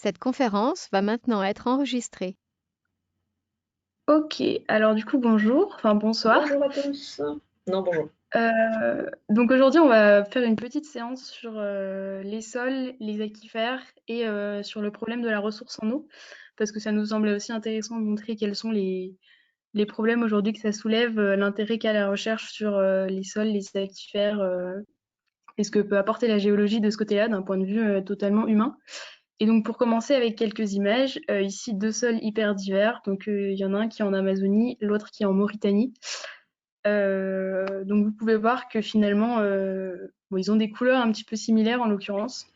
Cette conférence va maintenant être enregistrée. Ok, alors du coup bonjour, enfin bonsoir. Bonjour à tous. Non, bonjour. Donc aujourd'hui on va faire une petite séance sur les sols, les aquifères et sur le problème de la ressource en eau, parce que ça nous semblait aussi intéressant de montrer quels sont les problèmes aujourd'hui que ça soulève, l'intérêt qu'a la recherche sur les sols, les aquifères, et ce que peut apporter la géologie de ce côté-là d'un point de vue totalement humain. Et donc pour commencer avec quelques images, ici deux sols hyper divers, donc il y en a un qui est en Amazonie, l'autre qui est en Mauritanie. Donc vous pouvez voir que finalement, bon, ils ont des couleurs un petit peu similaires en l'occurrence,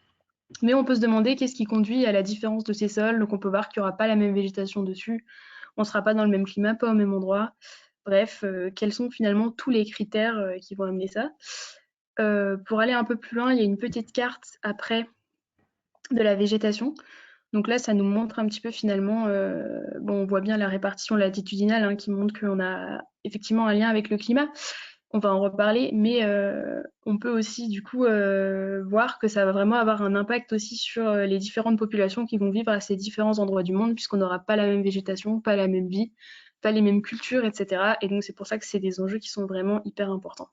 mais on peut se demander qu'est-ce qui conduit à la différence de ces sols. Donc on peut voir qu'il n'y aura pas la même végétation dessus, on ne sera pas dans le même climat, pas au même endroit. Bref, quels sont finalement tous les critères qui vont amener ça. Pour aller un peu plus loin, il y a une petite carte après de la végétation. Donc là, ça nous montre un petit peu finalement, bon, on voit bien la répartition latitudinale hein, qui montre qu'on a effectivement un lien avec le climat. On va en reparler, mais on peut aussi du coup voir que ça va vraiment avoir un impact aussi sur les différentes populations qui vont vivre à ces différents endroits du monde, puisqu'on n'aura pas la même végétation, pas la même vie, pas les mêmes cultures, etc. Et donc c'est pour ça que c'est des enjeux qui sont vraiment hyper importants.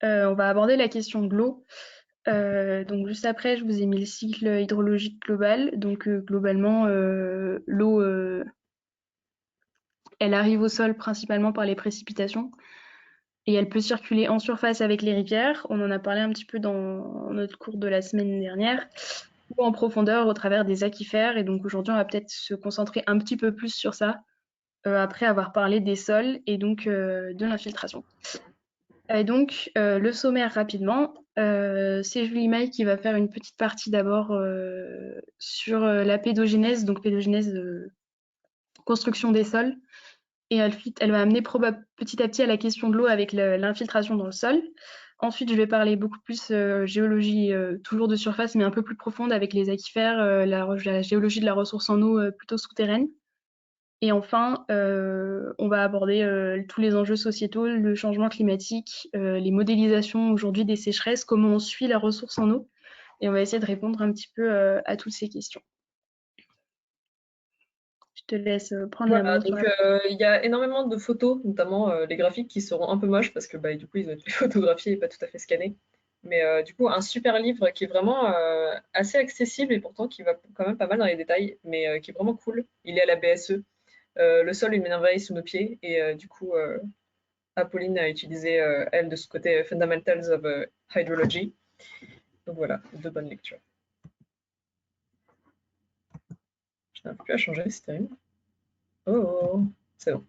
On va aborder la question de l'eau. Donc juste après, je vous ai mis le cycle hydrologique global. Donc globalement, l'eau, elle arrive au sol principalement par les précipitations et elle peut circuler en surface avec les rivières. On en a parlé un petit peu dans notre cours de la semaine dernière, ou en profondeur au travers des aquifères. Et donc aujourd'hui, on va peut-être se concentrer un petit peu plus sur ça après avoir parlé des sols et donc de l'infiltration. Et donc, le sommaire rapidement, c'est Julie May qui va faire une petite partie d'abord sur la pédogénèse, donc pédogénèse, construction des sols. Et ensuite, elle va amener petit à petit à la question de l'eau avec l'infiltration dans le sol. Ensuite, je vais parler beaucoup plus géologie, toujours de surface, mais un peu plus profonde avec les aquifères, la géologie de la ressource en eau plutôt souterraine. Et enfin, on va aborder tous les enjeux sociétaux, le changement climatique, les modélisations aujourd'hui des sécheresses, comment on suit la ressource en eau. Et on va essayer de répondre un petit peu à toutes ces questions. Je te laisse prendre la Voilà, main sur donc la... il y a énormément de photos, notamment les graphiques qui seront un peu moches parce que bah, du coup ils ont été photographiés et pas tout à fait scannés. Mais du coup, un super livre qui est vraiment assez accessible et pourtant qui va quand même pas mal dans les détails, mais qui est vraiment cool. Il est à la BSE. Le sol, une merveille sous nos pieds. Et du coup, Apolline a utilisé, elle, de ce côté Fundamentals of Hydrology. Donc voilà, de bonnes lectures. Je n'arrive plus à changer, c'est terrible. Oh, c'est bon.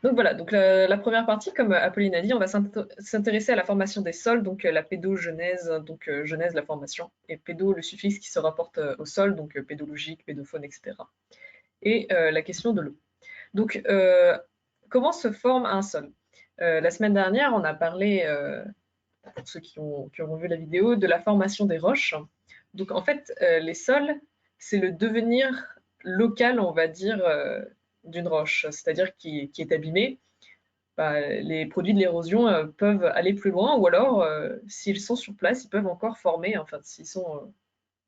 Donc voilà, donc la première partie, comme Apolline a dit, on va s'intéresser à la formation des sols, donc la pédogenèse, donc genèse, la formation, et pédo, le suffixe qui se rapporte au sol, donc pédologique, pédophone, etc. Et la question de l'eau. Donc, comment se forme un sol? La semaine dernière, on a parlé, pour ceux qui ont vu la vidéo, de la formation des roches. Donc en fait, les sols, c'est le devenir local, on va dire, d'une roche, c'est-à-dire qui est abîmée. Bah, les produits de l'érosion peuvent aller plus loin, ou alors, s'ils sont sur place, ils peuvent encore former, enfin, s'ils sont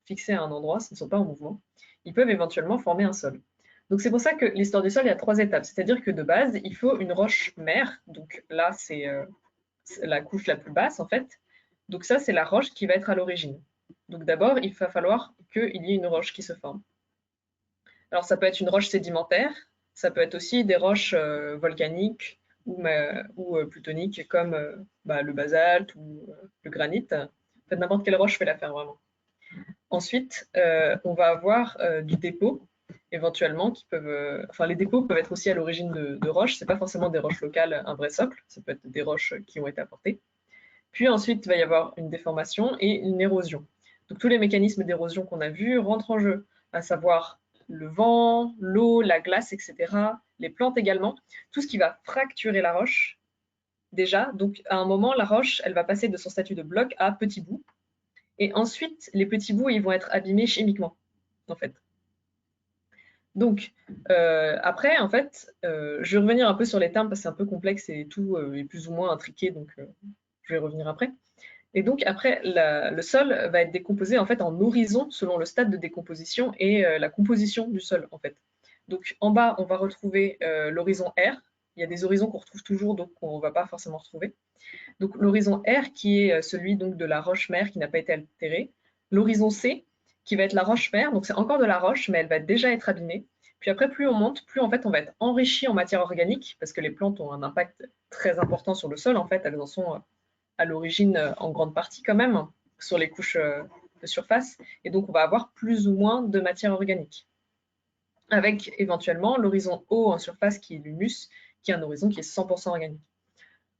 fixés à un endroit, s'ils ne sont pas en mouvement, ils peuvent éventuellement former un sol. Donc c'est pour ça que l'histoire du sol, il y a trois étapes. C'est-à-dire que de base, il faut une roche mère. Donc là, c'est la couche la plus basse, en fait. Donc ça, c'est la roche qui va être à l'origine. Donc d'abord, il va falloir qu'il y ait une roche qui se forme. Alors ça peut être une roche sédimentaire, ça peut être aussi des roches volcaniques ou plutoniques comme bah, le basalte ou le granit. En fait, n'importe quelle roche fait l'affaire vraiment. Ensuite, on va avoir du dépôt, éventuellement, qui peuvent. Enfin, les dépôts peuvent être aussi à l'origine de roches. C'est pas forcément des roches locales, un vrai socle. Ça peut être des roches qui ont été apportées. Puis ensuite, il va y avoir une déformation et une érosion. Donc tous les mécanismes d'érosion qu'on a vus rentrent en jeu, à savoir le vent, l'eau, la glace, etc., les plantes également, tout ce qui va fracturer la roche déjà. Donc à un moment, la roche, elle va passer de son statut de bloc à petit bout. Et ensuite, les petits bouts, ils vont être abîmés chimiquement, en fait. Donc, après, en fait, je vais revenir un peu sur les termes parce que c'est un peu complexe et tout est plus ou moins intriqué, donc je vais revenir après. Et donc après, le sol va être décomposé en fait en horizons selon le stade de décomposition et la composition du sol en fait. Donc en bas, on va retrouver l'horizon R. Il y a des horizons qu'on retrouve toujours, donc qu'on ne va pas forcément retrouver. Donc l'horizon R qui est celui donc de la roche-mère qui n'a pas été altérée. L'horizon C qui va être la roche-mère, donc c'est encore de la roche, mais elle va déjà être abîmée. Puis après, plus on monte, plus en fait on va être enrichi en matière organique, parce que les plantes ont un impact très important sur le sol, en fait, elles en sont à l'origine en grande partie quand même, sur les couches de surface, et donc on va avoir plus ou moins de matière organique. Avec éventuellement l'horizon haut en surface qui est l'humus, qui est un horizon qui est 100% organique.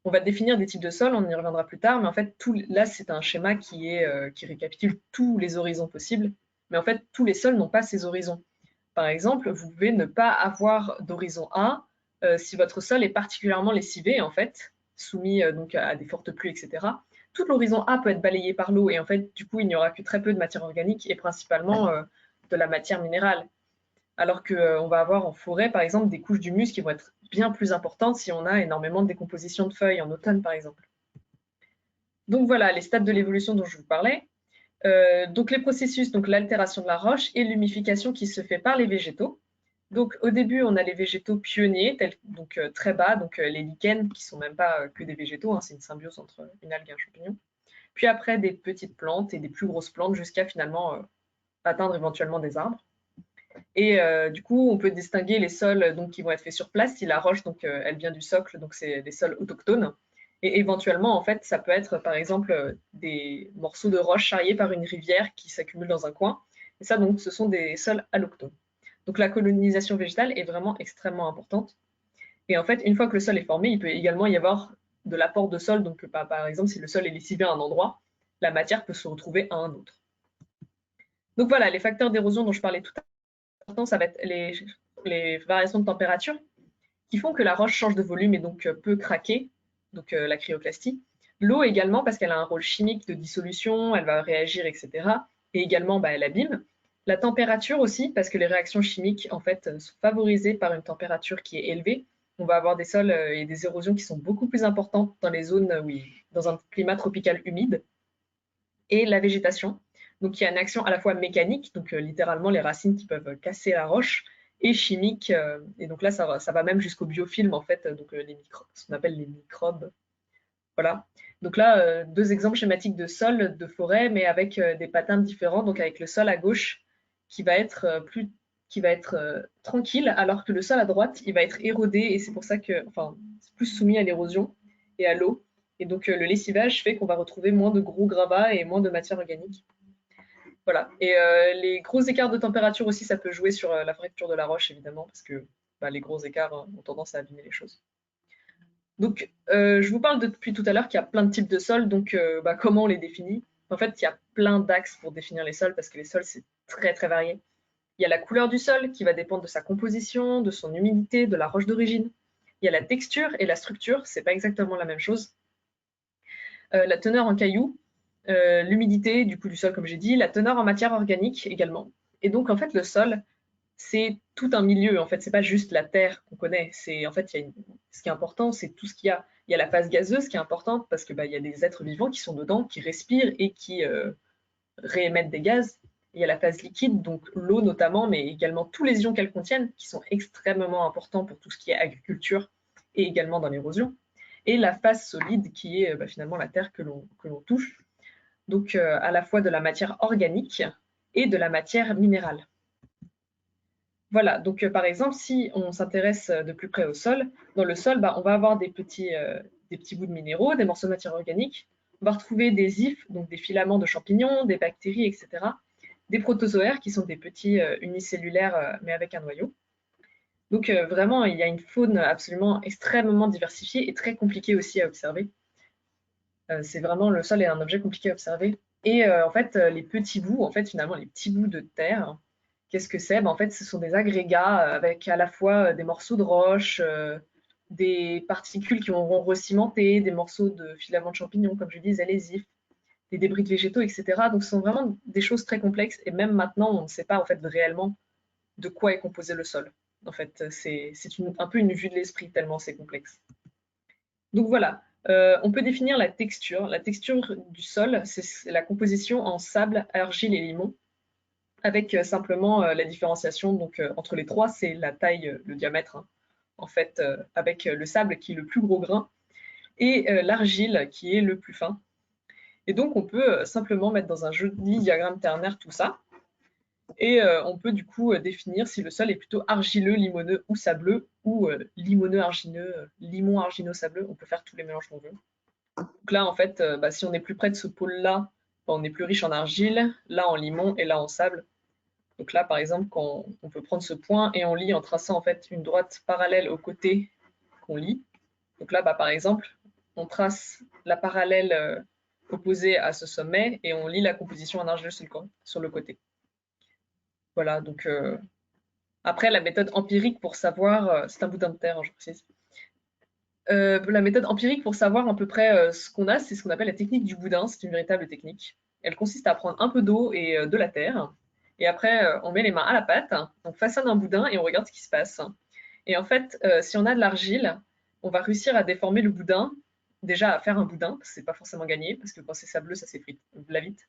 On va définir des types de sols, on y reviendra plus tard, mais en fait, là, c'est un schéma qui récapitule tous les horizons possibles, mais en fait, tous les sols n'ont pas ces horizons. Par exemple, vous pouvez ne pas avoir d'horizon A si votre sol est particulièrement lessivé, en fait, soumis donc à des fortes pluies, etc. Tout l'horizon A peut être balayé par l'eau, et en fait, du coup, il n'y aura que très peu de matière organique, et principalement de la matière minérale. Alors qu'on va avoir en forêt, par exemple, des couches d'humus qui vont être bien plus importantes si on a énormément de décomposition de feuilles en automne, par exemple. Donc voilà, les stades de l'évolution dont je vous parlais. Donc les processus, donc l'altération de la roche et l'humification qui se fait par les végétaux. Donc au début, on a les végétaux pionniers, donc très bas, donc les lichens, qui sont même pas que des végétaux, hein, c'est une symbiose entre une algue et un champignon. Puis après, des petites plantes et des plus grosses plantes jusqu'à finalement atteindre éventuellement des arbres. Et du coup, on peut distinguer les sols donc, qui vont être faits sur place si la roche, donc, elle vient du socle, donc c'est des sols autochtones. Et éventuellement, en fait, ça peut être par exemple des morceaux de roche charriés par une rivière qui s'accumulent dans un coin. Et ça, donc, ce sont des sols allochtones. Donc la colonisation végétale est vraiment extrêmement importante. Et en fait, une fois que le sol est formé, il peut également y avoir de l'apport de sol. Donc par exemple, si le sol est lessivé à un endroit, la matière peut se retrouver à un autre. Donc voilà, les facteurs d'érosion dont je parlais tout à l'heure, ça va être les variations de température qui font que la roche change de volume et donc peut craquer, donc la cryoclastie. L'eau également parce qu'elle a un rôle chimique de dissolution, elle va réagir, etc. Et également, bah, elle abîme. La température aussi, parce que les réactions chimiques en fait sont favorisées par une température qui est élevée. On va avoir des sols et des érosions qui sont beaucoup plus importantes dans les zones dans un climat tropical humide. Et la végétation, donc il y a une action à la fois mécanique, donc littéralement les racines qui peuvent casser la roche, et chimique, et donc là ça va même jusqu'au biofilm en fait, donc ce qu'on appelle les microbes. Voilà. Donc là, deux exemples schématiques de sol, de forêt, mais avec des patterns différents, donc avec le sol à gauche qui va être tranquille, alors que le sol à droite, il va être érodé, et c'est pour ça que, enfin, c'est plus soumis à l'érosion et à l'eau. Et donc le lessivage fait qu'on va retrouver moins de gros gravats et moins de matière organique. Voilà. Et les gros écarts de température aussi, ça peut jouer sur la fracture de la roche, évidemment, parce que bah, les gros écarts ont tendance à abîmer les choses. Donc, je vous parle depuis tout à l'heure qu'il y a plein de types de sols, donc bah, comment on les définit? En fait, il y a plein d'axes pour définir les sols, parce que les sols, c'est très très varié. Il y a la couleur du sol, qui va dépendre de sa composition, de son humidité, de la roche d'origine. Il y a la texture et la structure, c'est pas exactement la même chose. La teneur en cailloux, l'humidité du coup du sol, comme j'ai dit, la teneur en matière organique également. Et donc, en fait, le sol, c'est tout un milieu. En fait, c'est pas juste la terre qu'on connaît. C'est en fait, ce qui est important, c'est tout ce qu'il y a. Il y a la phase gazeuse qui est importante parce que bah, il y a des êtres vivants qui sont dedans, qui respirent et qui réémettent des gaz. Il y a la phase liquide, donc l'eau notamment, mais également tous les ions qu'elle contiennent, qui sont extrêmement importants pour tout ce qui est agriculture et également dans l'érosion. Et la phase solide, qui est bah, finalement la terre que l'on touche, donc à la fois de la matière organique et de la matière minérale. Voilà, donc par exemple, si on s'intéresse de plus près au sol, dans le sol, bah, on va avoir des petits bouts de minéraux, des morceaux de matière organique. On va retrouver des ifs, donc des filaments de champignons, des bactéries, etc. Des protozoaires qui sont des petits unicellulaires, mais avec un noyau. Donc vraiment, il y a une faune absolument extrêmement diversifiée et très compliquée aussi à observer. C'est vraiment, le sol est un objet compliqué à observer. Et en fait, les petits bouts, en fait, finalement, les petits bouts de terre, qu'est-ce que c'est? Ben, en fait, ce sont des agrégats avec à la fois des morceaux de roche, des particules qui vont recimenter, des morceaux de filaments de champignons, comme je disais, les ifs, des débris de végétaux, etc. Donc, ce sont vraiment des choses très complexes. Et même maintenant, on ne sait pas en fait réellement de quoi est composé le sol. En fait, c'est un peu une vue de l'esprit tellement c'est complexe. Donc voilà. On peut définir la texture. La texture du sol, c'est la composition en sable, argile et limon, avec simplement la différenciation donc, entre les trois, c'est la taille, le diamètre, hein, en fait, avec le sable qui est le plus gros grain et l'argile qui est le plus fin. Et donc, on peut simplement mettre dans un joli diagramme ternaire tout ça. Et on peut du coup définir si le sol est plutôt argileux, limoneux ou sableux, ou limoneux, argineux, limon, argineux, sableux. On peut faire tous les mélanges qu'on veut. Donc là, en fait, si on est plus près de ce pôle-là, on est plus riche en argile, là en limon et là en sable. Donc là, par exemple, quand on peut prendre ce point et on lit en traçant en fait une droite parallèle au côté qu'on lit. Donc là, par exemple, on trace la parallèle opposée à ce sommet et on lit la composition en argile sur le côté. Voilà, donc après, la méthode empirique pour savoir, c'est un boudin de terre, hein, je précise. La méthode empirique pour savoir à peu près ce qu'on a, c'est ce qu'on appelle la technique du boudin. C'est une véritable technique. Elle consiste à prendre un peu d'eau et de la terre. Et après, on met les mains à la pâte, on façonne un boudin et on regarde ce qui se passe. Et en fait, si on a de l'argile, on va réussir à déformer le boudin, déjà à faire un boudin, parce que c'est pas forcément gagné, parce que quand c'est sableux, ça s'effrite vite.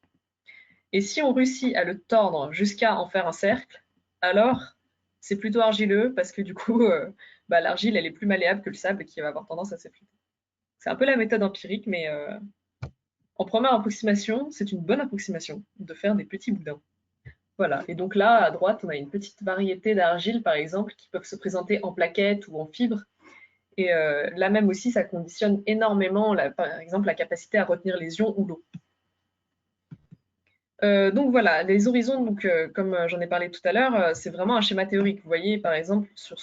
Et si on réussit à le tordre jusqu'à en faire un cercle, alors c'est plutôt argileux, parce que du coup, l'argile, elle est plus malléable que le sable qui va avoir tendance à s'effriter. C'est un peu la méthode empirique, mais en première approximation, c'est une bonne approximation de faire des petits boudins. Voilà, et donc là, à droite, on a une petite variété d'argile, par exemple, qui peuvent se présenter en plaquettes ou en fibres. Et là même aussi, ça conditionne énormément, par exemple, la capacité à retenir les ions ou l'eau. Donc voilà, les horizons, donc, comme j'en ai parlé tout à l'heure, c'est vraiment un schéma théorique. Vous voyez, par exemple, sur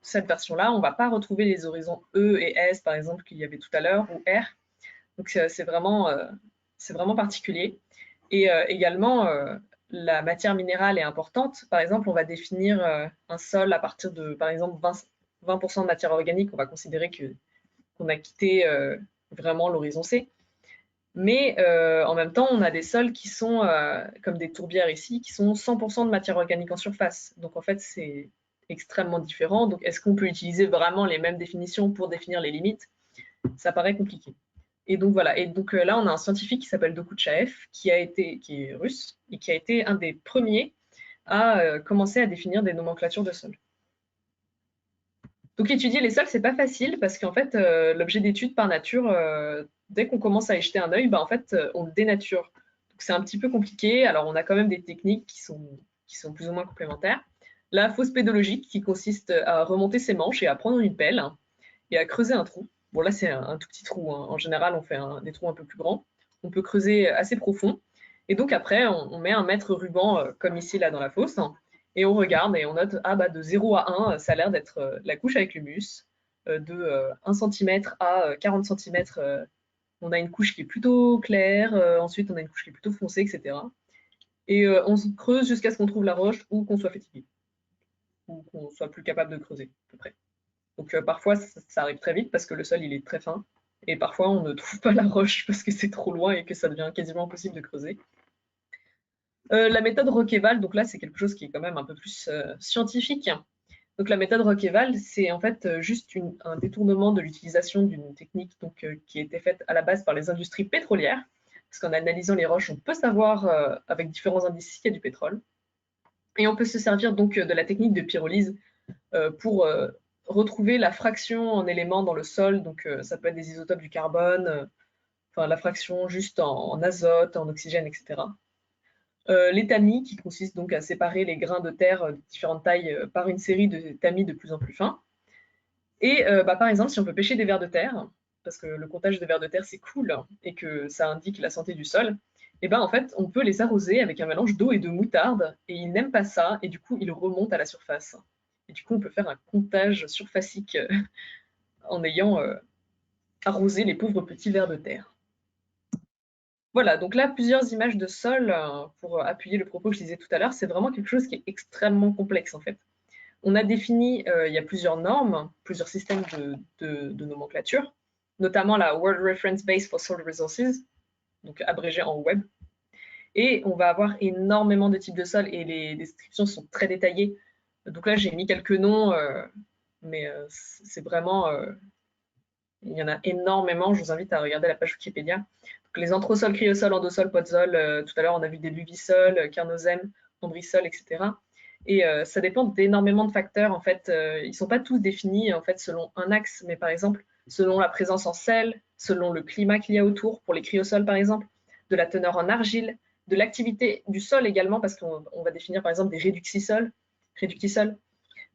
cette version-là, on ne va pas retrouver les horizons E et S, par exemple, qu'il y avait tout à l'heure, ou R. Donc c'est vraiment particulier. Et également, la matière minérale est importante. Par exemple, on va définir un sol à partir de, par exemple, 20% de matière organique. On va considérer qu'on a quitté vraiment l'horizon C. Mais en même temps, on a des sols qui sont, comme des tourbières ici, qui sont 100% de matière organique en surface. Donc en fait, c'est extrêmement différent. Donc est-ce qu'on peut utiliser vraiment les mêmes définitions pour définir les limites? Ça paraît compliqué. Et donc voilà. Et donc là, on a un scientifique qui s'appelle Dokuchaev, qui est russe, et qui a été un des premiers à commencer à définir des nomenclatures de sols. Donc étudier les sols, c'est pas facile parce qu'en fait, l'objet d'étude par nature, dès qu'on commence à y jeter un œil, en fait, on le dénature. Donc c'est un petit peu compliqué. Alors on a quand même des techniques qui sont plus ou moins complémentaires. La fosse pédologique qui consiste à remonter ses manches et à prendre une pelle et à creuser un trou. Bon là c'est un tout petit trou, hein. En général on fait des trous un peu plus grands. On peut creuser assez profond. Et donc après on met un mètre ruban comme ici là dans la fosse. Et on regarde et on note, de 0 à 1, ça a l'air d'être la couche avec l'humus. De 1 cm à 40 cm, on a une couche qui est plutôt claire, ensuite on a une couche qui est plutôt foncée, etc. Et on se creuse jusqu'à ce qu'on trouve la roche ou qu'on soit fatigué, ou qu'on soit plus capable de creuser, à peu près. Donc parfois ça arrive très vite parce que le sol il est très fin, et parfois on ne trouve pas la roche parce que c'est trop loin et que ça devient quasiment impossible de creuser. La méthode Roqueval, donc là c'est quelque chose qui est quand même un peu plus scientifique. Donc la méthode Roqueval, c'est en fait juste un détournement de l'utilisation d'une technique donc, qui a été faite à la base par les industries pétrolières, parce qu'en analysant les roches, on peut savoir avec différents indices s'il y a du pétrole. Et on peut se servir donc de la technique de pyrolyse pour retrouver la fraction en éléments dans le sol, donc ça peut être des isotopes du carbone, enfin la fraction juste en azote, en oxygène, etc. Les tamis, qui consistent donc à séparer les grains de terre de différentes tailles par une série de tamis de plus en plus fins. Et par exemple, si on veut pêcher des vers de terre, parce que le comptage de vers de terre c'est cool et que ça indique la santé du sol, et en fait on peut les arroser avec un mélange d'eau et de moutarde, et ils n'aiment pas ça, et du coup ils remontent à la surface. Et du coup on peut faire un comptage surfacique en ayant arrosé les pauvres petits vers de terre. Voilà, donc là, plusieurs images de sol pour appuyer le propos que je disais tout à l'heure. C'est vraiment quelque chose qui est extrêmement complexe en fait. On a défini, il y a plusieurs normes, plusieurs systèmes de nomenclature, notamment la World Reference Base for Soil Resources, donc abrégé en WEB. Et on va avoir énormément de types de sols et les descriptions sont très détaillées. Donc là, j'ai mis quelques noms, mais c'est vraiment Il y en a énormément, je vous invite à regarder la page Wikipédia. Donc, les anthrosols, cryosols, endosols, podsols, tout à l'heure on a vu des luvisols, carnosèmes, ombrisols, etc. Et ça dépend d'énormément de facteurs. En fait, ils ne sont pas tous définis en fait, selon un axe, mais par exemple, selon la présence en sel, selon le climat qu'il y a autour, pour les cryosols par exemple, de la teneur en argile, de l'activité du sol également, parce qu'on va définir par exemple des réductisols.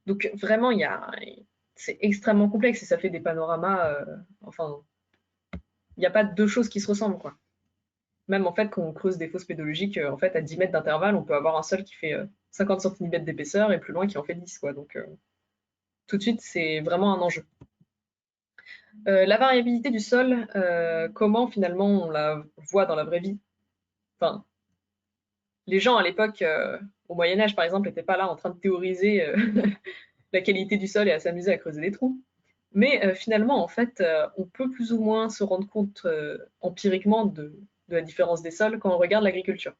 Donc vraiment, c'est extrêmement complexe et ça fait des panoramas, enfin, il n'y a pas deux choses qui se ressemblent, quoi. Même en fait, quand on creuse des fosses pédologiques, en fait, à 10 mètres d'intervalle, on peut avoir un sol qui fait 50 cm d'épaisseur et plus loin qui en fait 10, quoi. Donc tout de suite, c'est vraiment un enjeu. La variabilité du sol, comment finalement on la voit dans la vraie vie? Enfin, les gens à l'époque, au Moyen-Âge par exemple, n'étaient pas là en train de théoriser la qualité du sol et à s'amuser à creuser des trous. Mais finalement, en fait, on peut plus ou moins se rendre compte empiriquement de la différence des sols quand on regarde l'agriculture.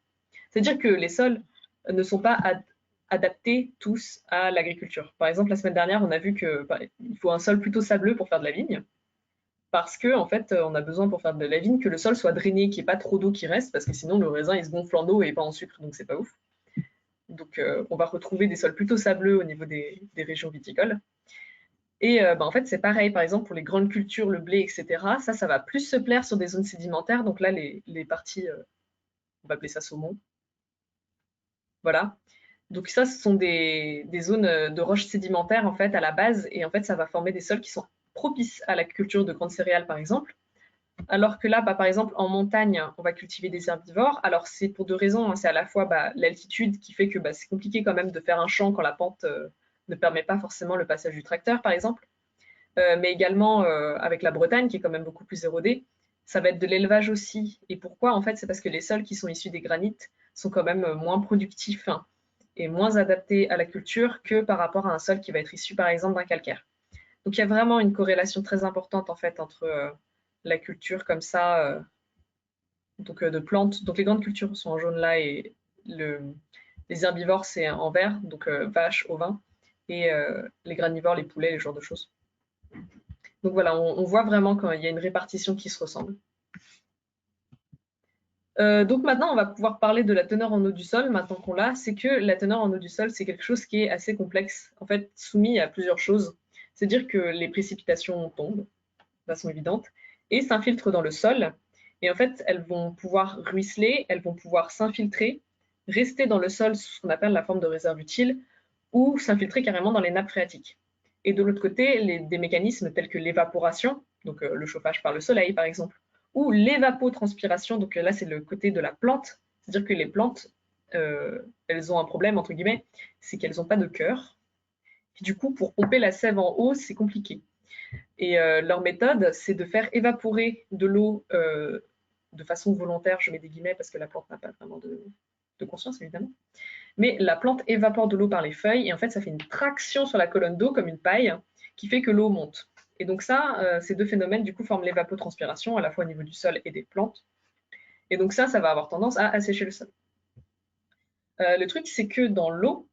C'est-à-dire que les sols ne sont pas adaptés tous à l'agriculture. Par exemple, la semaine dernière, on a vu qu'il faut un sol plutôt sableux pour faire de la vigne, parce que en fait, on a besoin pour faire de la vigne que le sol soit drainé, qu'il n'y ait pas trop d'eau qui reste, parce que sinon le raisin il se gonfle en eau et pas en sucre, donc c'est pas ouf. Donc on va retrouver des sols plutôt sableux au niveau des régions viticoles. Et en fait, c'est pareil, par exemple, pour les grandes cultures, le blé, etc. Ça va plus se plaire sur des zones sédimentaires. Donc là, les parties, on va appeler ça saumon. Voilà. Donc ça, ce sont des zones de roches sédimentaires, en fait, à la base. Et en fait, ça va former des sols qui sont propices à la culture de grandes céréales, par exemple. Alors que là, par exemple, en montagne, on va cultiver des herbivores. Alors, c'est pour deux raisons, hein. C'est à la fois l'altitude qui fait que c'est compliqué quand même de faire un champ quand la pente ne permet pas forcément le passage du tracteur, par exemple. Mais également avec la Bretagne, qui est quand même beaucoup plus érodée. Ça va être de l'élevage aussi. Et pourquoi? En fait, c'est parce que les sols qui sont issus des granites sont quand même moins productifs, hein, et moins adaptés à la culture que par rapport à un sol qui va être issu, par exemple, d'un calcaire. Donc, il y a vraiment une corrélation très importante, en fait, entre la culture comme ça, de plantes. Donc, les grandes cultures sont en jaune là, et les herbivores, c'est en vert, donc vaches, ovins, et les granivores, les poulets, les genres de choses. Donc voilà, on voit vraiment qu'il y a une répartition qui se ressemble. Donc maintenant, on va pouvoir parler de la teneur en eau du sol, maintenant qu'on l'a. C'est que la teneur en eau du sol, c'est quelque chose qui est assez complexe, en fait, soumis à plusieurs choses. C'est-à-dire que les précipitations tombent, de façon évidente, et s'infiltrent dans le sol. Et en fait, elles vont pouvoir ruisseler, elles vont pouvoir s'infiltrer, rester dans le sol sous ce qu'on appelle la forme de réserve utile, ou s'infiltrer carrément dans les nappes phréatiques. Et de l'autre côté, des mécanismes tels que l'évaporation, donc le chauffage par le soleil par exemple, ou l'évapotranspiration, donc là c'est le côté de la plante, c'est-à-dire que les plantes, elles ont un problème entre guillemets, c'est qu'elles n'ont pas de cœur. Et du coup, pour pomper la sève en haut, c'est compliqué. Et leur méthode, c'est de faire évaporer de l'eau de façon volontaire, je mets des guillemets parce que la plante n'a pas vraiment de conscience évidemment, mais la plante évapore de l'eau par les feuilles et en fait ça fait une traction sur la colonne d'eau comme une paille qui fait que l'eau monte. Et donc ça, ces deux phénomènes du coup forment l'évapotranspiration à la fois au niveau du sol et des plantes. Et donc ça va avoir tendance à assécher le sol. Le truc c'est que dans l'eau,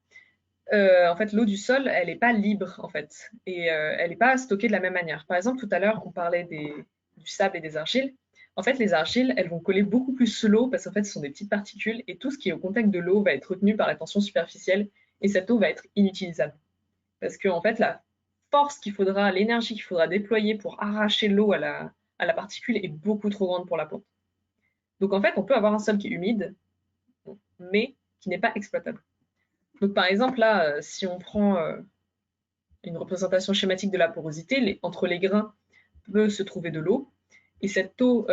en fait l'eau du sol elle n'est pas libre en fait et elle n'est pas stockée de la même manière. Par exemple tout à l'heure on parlait du sable et des argiles. En fait, les argiles, elles vont coller beaucoup plus sur l'eau parce qu'en fait, ce sont des petites particules et tout ce qui est au contact de l'eau va être retenu par la tension superficielle et cette eau va être inutilisable. Parce que en fait, la force qu'il faudra, l'énergie qu'il faudra déployer pour arracher l'eau à la particule est beaucoup trop grande pour la plante. Donc en fait, on peut avoir un sol qui est humide, mais qui n'est pas exploitable. Donc par exemple, là, si on prend une représentation schématique de la porosité, entre les grains peut se trouver de l'eau. Et cette eau,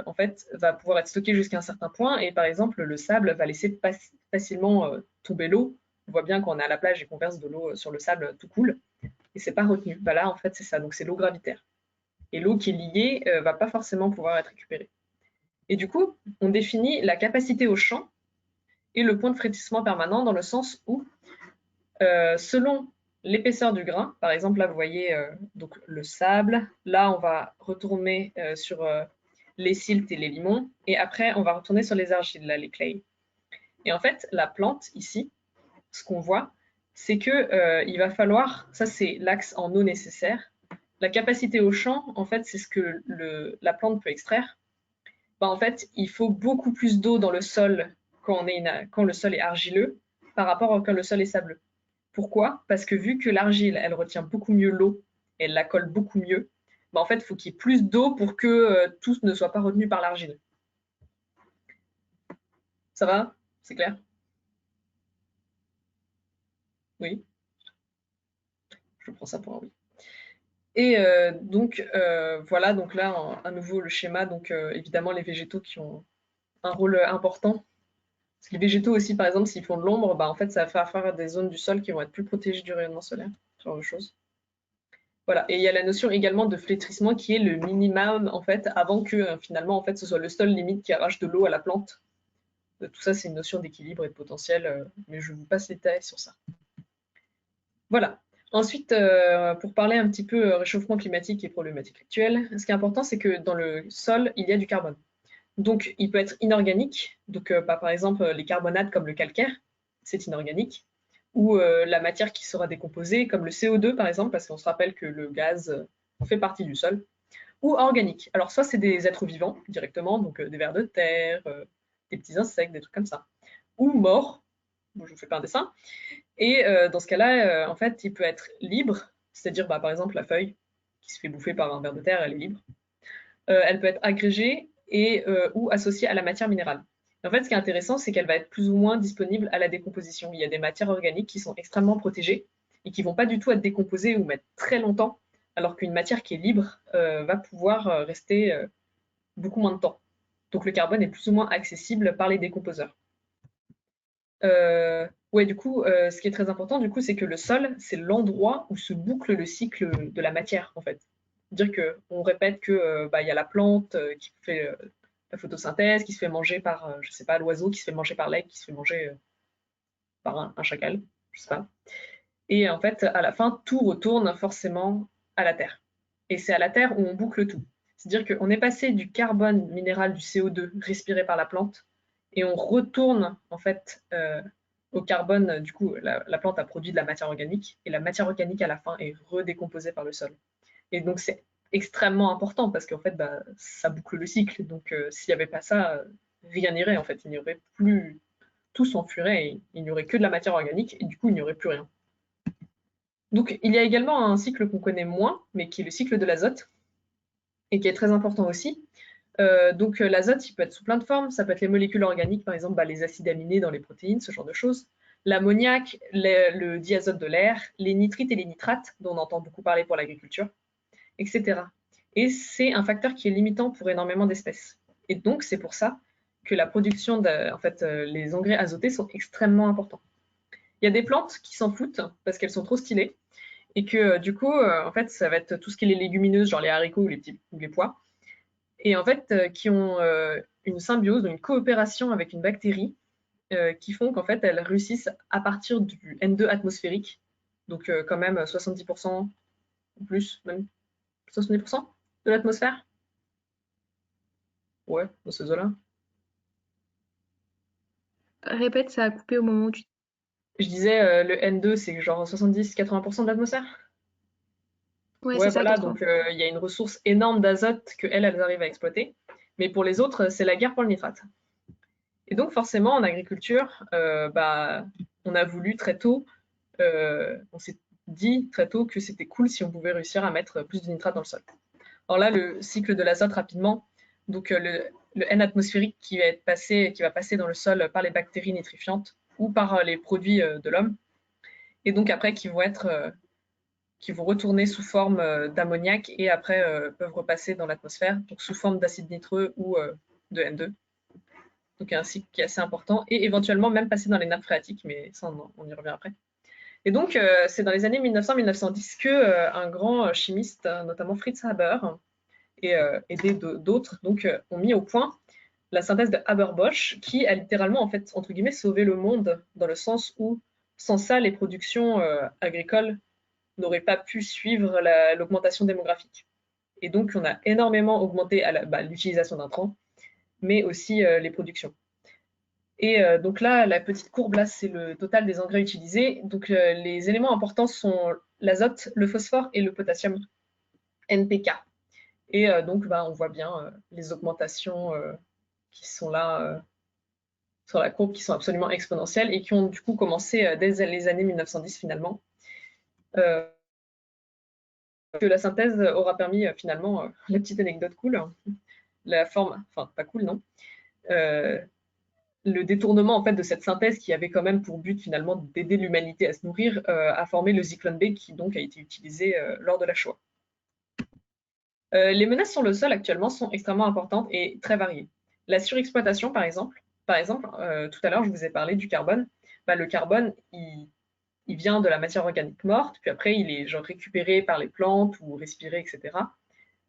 en fait, va pouvoir être stockée jusqu'à un certain point. Et par exemple, le sable va laisser facilement tomber l'eau. On voit bien quand on est à la plage et qu'on verse de l'eau sur le sable, tout coule. Et c'est pas retenu. Bah là, en fait, c'est ça. Donc c'est l'eau gravitaire. Et l'eau qui est liée va pas forcément pouvoir être récupérée. Et du coup, on définit la capacité au champ et le point de frétissement permanent dans le sens où, selon l'épaisseur du grain, par exemple là vous voyez donc le sable, là on va retourner sur les siltes et les limons, et après on va retourner sur les argiles, là les clays. Et en fait la plante ici, ce qu'on voit, c'est que il va falloir, ça c'est l'axe en eau nécessaire, la capacité au champ, en fait, c'est ce que la plante peut extraire. Bah, en fait, il faut beaucoup plus d'eau dans le sol quand le sol est argileux par rapport à quand le sol est sableux. Pourquoi? Parce que vu que l'argile, elle retient beaucoup mieux l'eau, elle la colle beaucoup mieux, bah, en fait, il faut qu'il y ait plus d'eau pour que tout ne soit pas retenu par l'argile. Ça va? C'est clair? Oui? Je prends ça pour un oui. Et donc, voilà, donc là, à nouveau, le schéma, donc évidemment, les végétaux qui ont un rôle important. Parce que les végétaux aussi, par exemple, s'ils font de l'ombre, bah, en fait, ça va faire des zones du sol qui vont être plus protégées du rayonnement solaire, ce genre de choses. Voilà, et il y a la notion également de flétrissement qui est le minimum, en fait, avant que finalement, en fait, ce soit le sol limite qui arrache de l'eau à la plante. Tout ça, c'est une notion d'équilibre et de potentiel, mais je vous passe les détails sur ça. Voilà. Ensuite, pour parler un petit peu réchauffement climatique et problématiques actuelles, ce qui est important, c'est que dans le sol, il y a du carbone. Donc, il peut être inorganique, donc par exemple les carbonates comme le calcaire, c'est inorganique, ou la matière qui sera décomposée, comme le CO2 par exemple, parce qu'on se rappelle que le gaz fait partie du sol, ou organique. Alors, soit c'est des êtres vivants directement, donc des vers de terre, des petits insectes, des trucs comme ça, ou morts, bon, je ne vous fais pas un dessin, et dans ce cas-là, en fait, il peut être libre, c'est-à-dire bah, par exemple la feuille qui se fait bouffer par un ver de terre, elle est libre. Elle peut être agrégée et ou associée à la matière minérale. En fait, ce qui est intéressant, c'est qu'elle va être plus ou moins disponible à la décomposition. Il y a des matières organiques qui sont extrêmement protégées et qui ne vont pas du tout être décomposées ou mettre très longtemps, alors qu'une matière qui est libre va pouvoir rester beaucoup moins de temps. Donc le carbone est plus ou moins accessible par les décomposeurs. Ouais, du coup, ce qui est très important, du coup, c'est que le sol, c'est l'endroit où se boucle le cycle de la matière, en fait. Dire que on répète que bah, y a la plante qui fait la photosynthèse, qui se fait manger par, je sais pas, l'oiseau, qui se fait manger par l'aigle, qui se fait manger par un chacal, je sais pas. Et en fait, à la fin, tout retourne forcément à la terre. Et c'est à la terre où on boucle tout. C'est-à-dire qu'on est passé du carbone minéral, du CO2 respiré par la plante, et on retourne en fait au carbone. Du coup, la plante a produit de la matière organique, et la matière organique à la fin est redécomposée par le sol. Et donc c'est extrêmement important parce qu'en fait, bah, ça boucle le cycle. Donc s'il n'y avait pas ça, rien n'irait en fait. Il n'y aurait plus, tout s'enfuirait et il n'y aurait que de la matière organique et du coup il n'y aurait plus rien. Donc il y a également un cycle qu'on connaît moins, mais qui est le cycle de l'azote et qui est très important aussi. Donc l'azote, il peut être sous plein de formes. Ça peut être les molécules organiques, par exemple bah, les acides aminés dans les protéines, ce genre de choses. L'ammoniac, le diazote de l'air, les nitrites et les nitrates, dont on entend beaucoup parler pour l'agriculture, etc. Et c'est un facteur qui est limitant pour énormément d'espèces. Et donc c'est pour ça que la production en fait, les engrais azotés sont extrêmement importants. Il y a des plantes qui s'en foutent parce qu'elles sont trop stylées et que du coup, en fait, ça va être tout ce qui est les légumineuses, genre les haricots ou les pois, et en fait, qui ont une symbiose, une coopération avec une bactérie qui font qu'en fait, elles réussissent à partir du N2 atmosphérique, donc quand même 70% ou plus, même 70% de l'atmosphère. Ouais, dans ces eaux-là. Répète, ça a coupé au moment où tu... Je disais, le N2, c'est genre 70-80% de l'atmosphère. Ouais, Ouais, c'est ça, voilà, 80. donc il y a une ressource énorme d'azote qu'elles arrivent à exploiter. Mais pour les autres, c'est la guerre pour le nitrate. Et donc forcément, en agriculture, bah, on a voulu très tôt, on s'est dit très tôt que c'était cool si on pouvait réussir à mettre plus de nitrate dans le sol. Alors là, le cycle de l'azote rapidement, donc le N atmosphérique qui va passer dans le sol par les bactéries nitrifiantes ou par les produits de l'homme, et donc après qui vont retourner sous forme d'ammoniac et après peuvent repasser dans l'atmosphère, donc sous forme d'acide nitreux ou de N2. Donc un cycle qui est assez important, et éventuellement même passer dans les nappes phréatiques, mais ça on y revient après. Et donc c'est dans les années 1900-1910 que un grand chimiste, notamment Fritz Haber, et aidé d'autres, donc ont mis au point la synthèse de Haber-Bosch, qui a littéralement, en fait, entre guillemets, sauvé le monde, dans le sens où, sans ça, les productions agricoles n'auraient pas pu suivre l'augmentation démographique. Et donc, on a énormément augmenté l'utilisation d'intrants, mais aussi les productions. Et donc là, la petite courbe, là, c'est le total des engrais utilisés. Donc les éléments importants sont l'azote, le phosphore et le potassium. NPK. Et donc, on voit bien les augmentations qui sont là sur la courbe, qui sont absolument exponentielles et qui ont du coup commencé dès les années 1910 finalement. Que la synthèse aura permis finalement, la petite anecdote cool, la forme, enfin pas cool non, le détournement en fait de cette synthèse qui avait quand même pour but finalement d'aider l'humanité à se nourrir, a formé le Zyklon B qui donc a été utilisé lors de la Shoah. Les menaces sur le sol actuellement sont extrêmement importantes et très variées. La surexploitation par exemple, tout à l'heure je vous ai parlé du carbone. Le carbone, il vient de la matière organique morte, puis après il est genre récupéré par les plantes ou respiré, etc.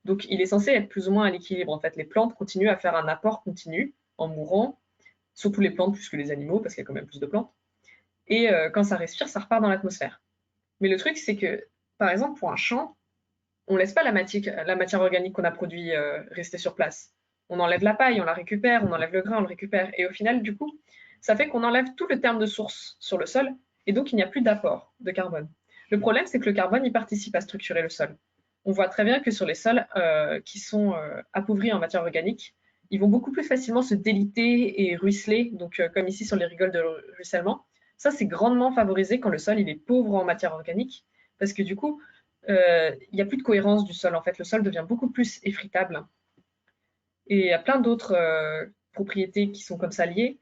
Donc il est censé être plus ou moins à l'équilibre. En fait, les plantes continuent à faire un apport continu en mourant, surtout les plantes plus que les animaux, parce qu'il y a quand même plus de plantes. Et quand ça respire, ça repart dans l'atmosphère. Mais le truc, c'est que, par exemple, pour un champ, on ne laisse pas la matière organique qu'on a produit rester sur place. On enlève la paille, on la récupère, on enlève le grain, on le récupère. Et au final, du coup, ça fait qu'on enlève tout le terme de source sur le sol, et donc il n'y a plus d'apport de carbone. Le problème, c'est que le carbone, il participe à structurer le sol. On voit très bien que sur les sols qui sont appauvris en matière organique, ils vont beaucoup plus facilement se déliter et ruisseler, donc comme ici sur les rigoles de ruissellement. Ça, c'est grandement favorisé quand le sol il est pauvre en matière organique, parce que du coup, il n'y a plus de cohérence du sol. En fait, le sol devient beaucoup plus effritable. Et il y a plein d'autres propriétés qui sont comme ça liées.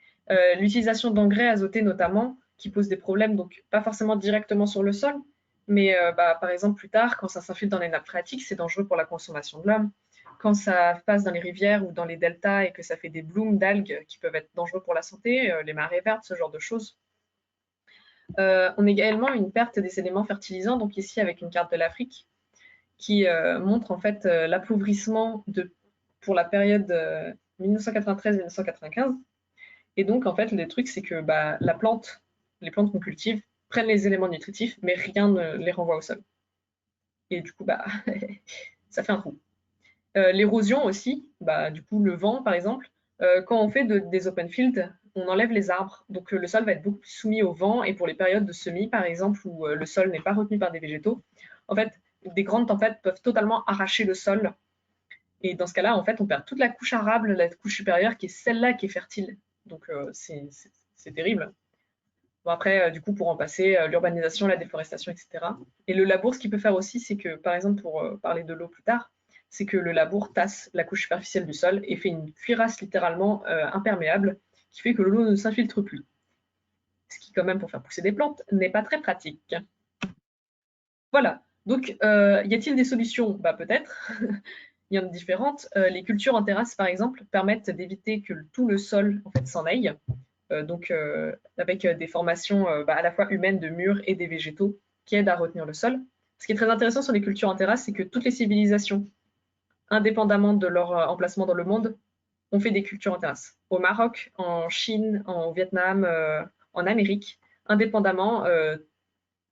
L'utilisation d'engrais azotés notamment, qui pose des problèmes, donc pas forcément directement sur le sol, mais par exemple plus tard, quand ça s'infiltre dans les nappes phréatiques, c'est dangereux pour la consommation de l'homme. Quand ça passe dans les rivières ou dans les deltas et que ça fait des blooms d'algues qui peuvent être dangereux pour la santé, les marées vertes, ce genre de choses. On a également une perte des éléments fertilisants, donc ici avec une carte de l'Afrique, qui montre en fait l'appauvrissement pour la période 1993-1995. Et donc en fait le truc c'est que les plantes qu'on cultive prennent les éléments nutritifs, mais rien ne les renvoie au sol. Et du coup ça fait un trou. L'érosion aussi, du coup le vent par exemple, quand on fait des open fields, on enlève les arbres, donc le sol va être beaucoup plus soumis au vent, et pour les périodes de semis par exemple où le sol n'est pas retenu par des végétaux, en fait des grandes tempêtes peuvent totalement arracher le sol, et dans ce cas-là en fait on perd toute la couche arable, la couche supérieure qui est celle-là qui est fertile, donc c'est terrible. Bon après du coup pour en passer, l'urbanisation, la déforestation, etc. Et le labour, ce qu'il peut faire aussi, c'est que par exemple pour parler de l'eau plus tard, c'est que le labour tasse la couche superficielle du sol et fait une cuirasse littéralement imperméable qui fait que l'eau ne s'infiltre plus. Ce qui quand même pour faire pousser des plantes n'est pas très pratique. Voilà, donc y a-t-il des solutions? Peut-être. Il y en a différentes. Les cultures en terrasse par exemple permettent d'éviter que tout le sol en fait s'en aille. Donc avec des formations à la fois humaines de murs et des végétaux qui aident à retenir le sol. Ce qui est très intéressant sur les cultures en terrasse, c'est que toutes les civilisations, indépendamment de leur emplacement dans le monde, ont fait des cultures en terrasse. Au Maroc, en Chine, en Vietnam, en Amérique, indépendamment,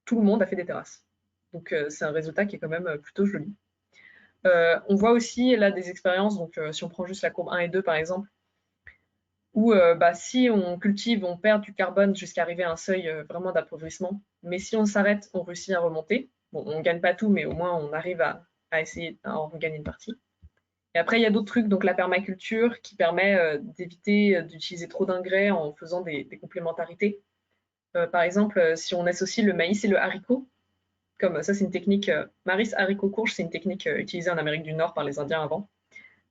tout le monde a fait des terrasses. Donc c'est un résultat qui est quand même plutôt joli. On voit aussi là des expériences, donc si on prend juste la courbe 1 et 2 par exemple, où si on cultive, on perd du carbone jusqu'à arriver à un seuil vraiment d'appauvrissement. Mais si on s'arrête, on réussit à remonter. Bon, on ne gagne pas tout, mais au moins on arrive à essayer à en regagner une partie. Et après, il y a d'autres trucs, donc la permaculture qui permet d'éviter d'utiliser trop d'engrais en faisant des complémentarités. Par exemple, si on associe le maïs et le haricot, comme ça c'est une technique, maris haricot courge, c'est une technique utilisée en Amérique du Nord par les Indiens avant.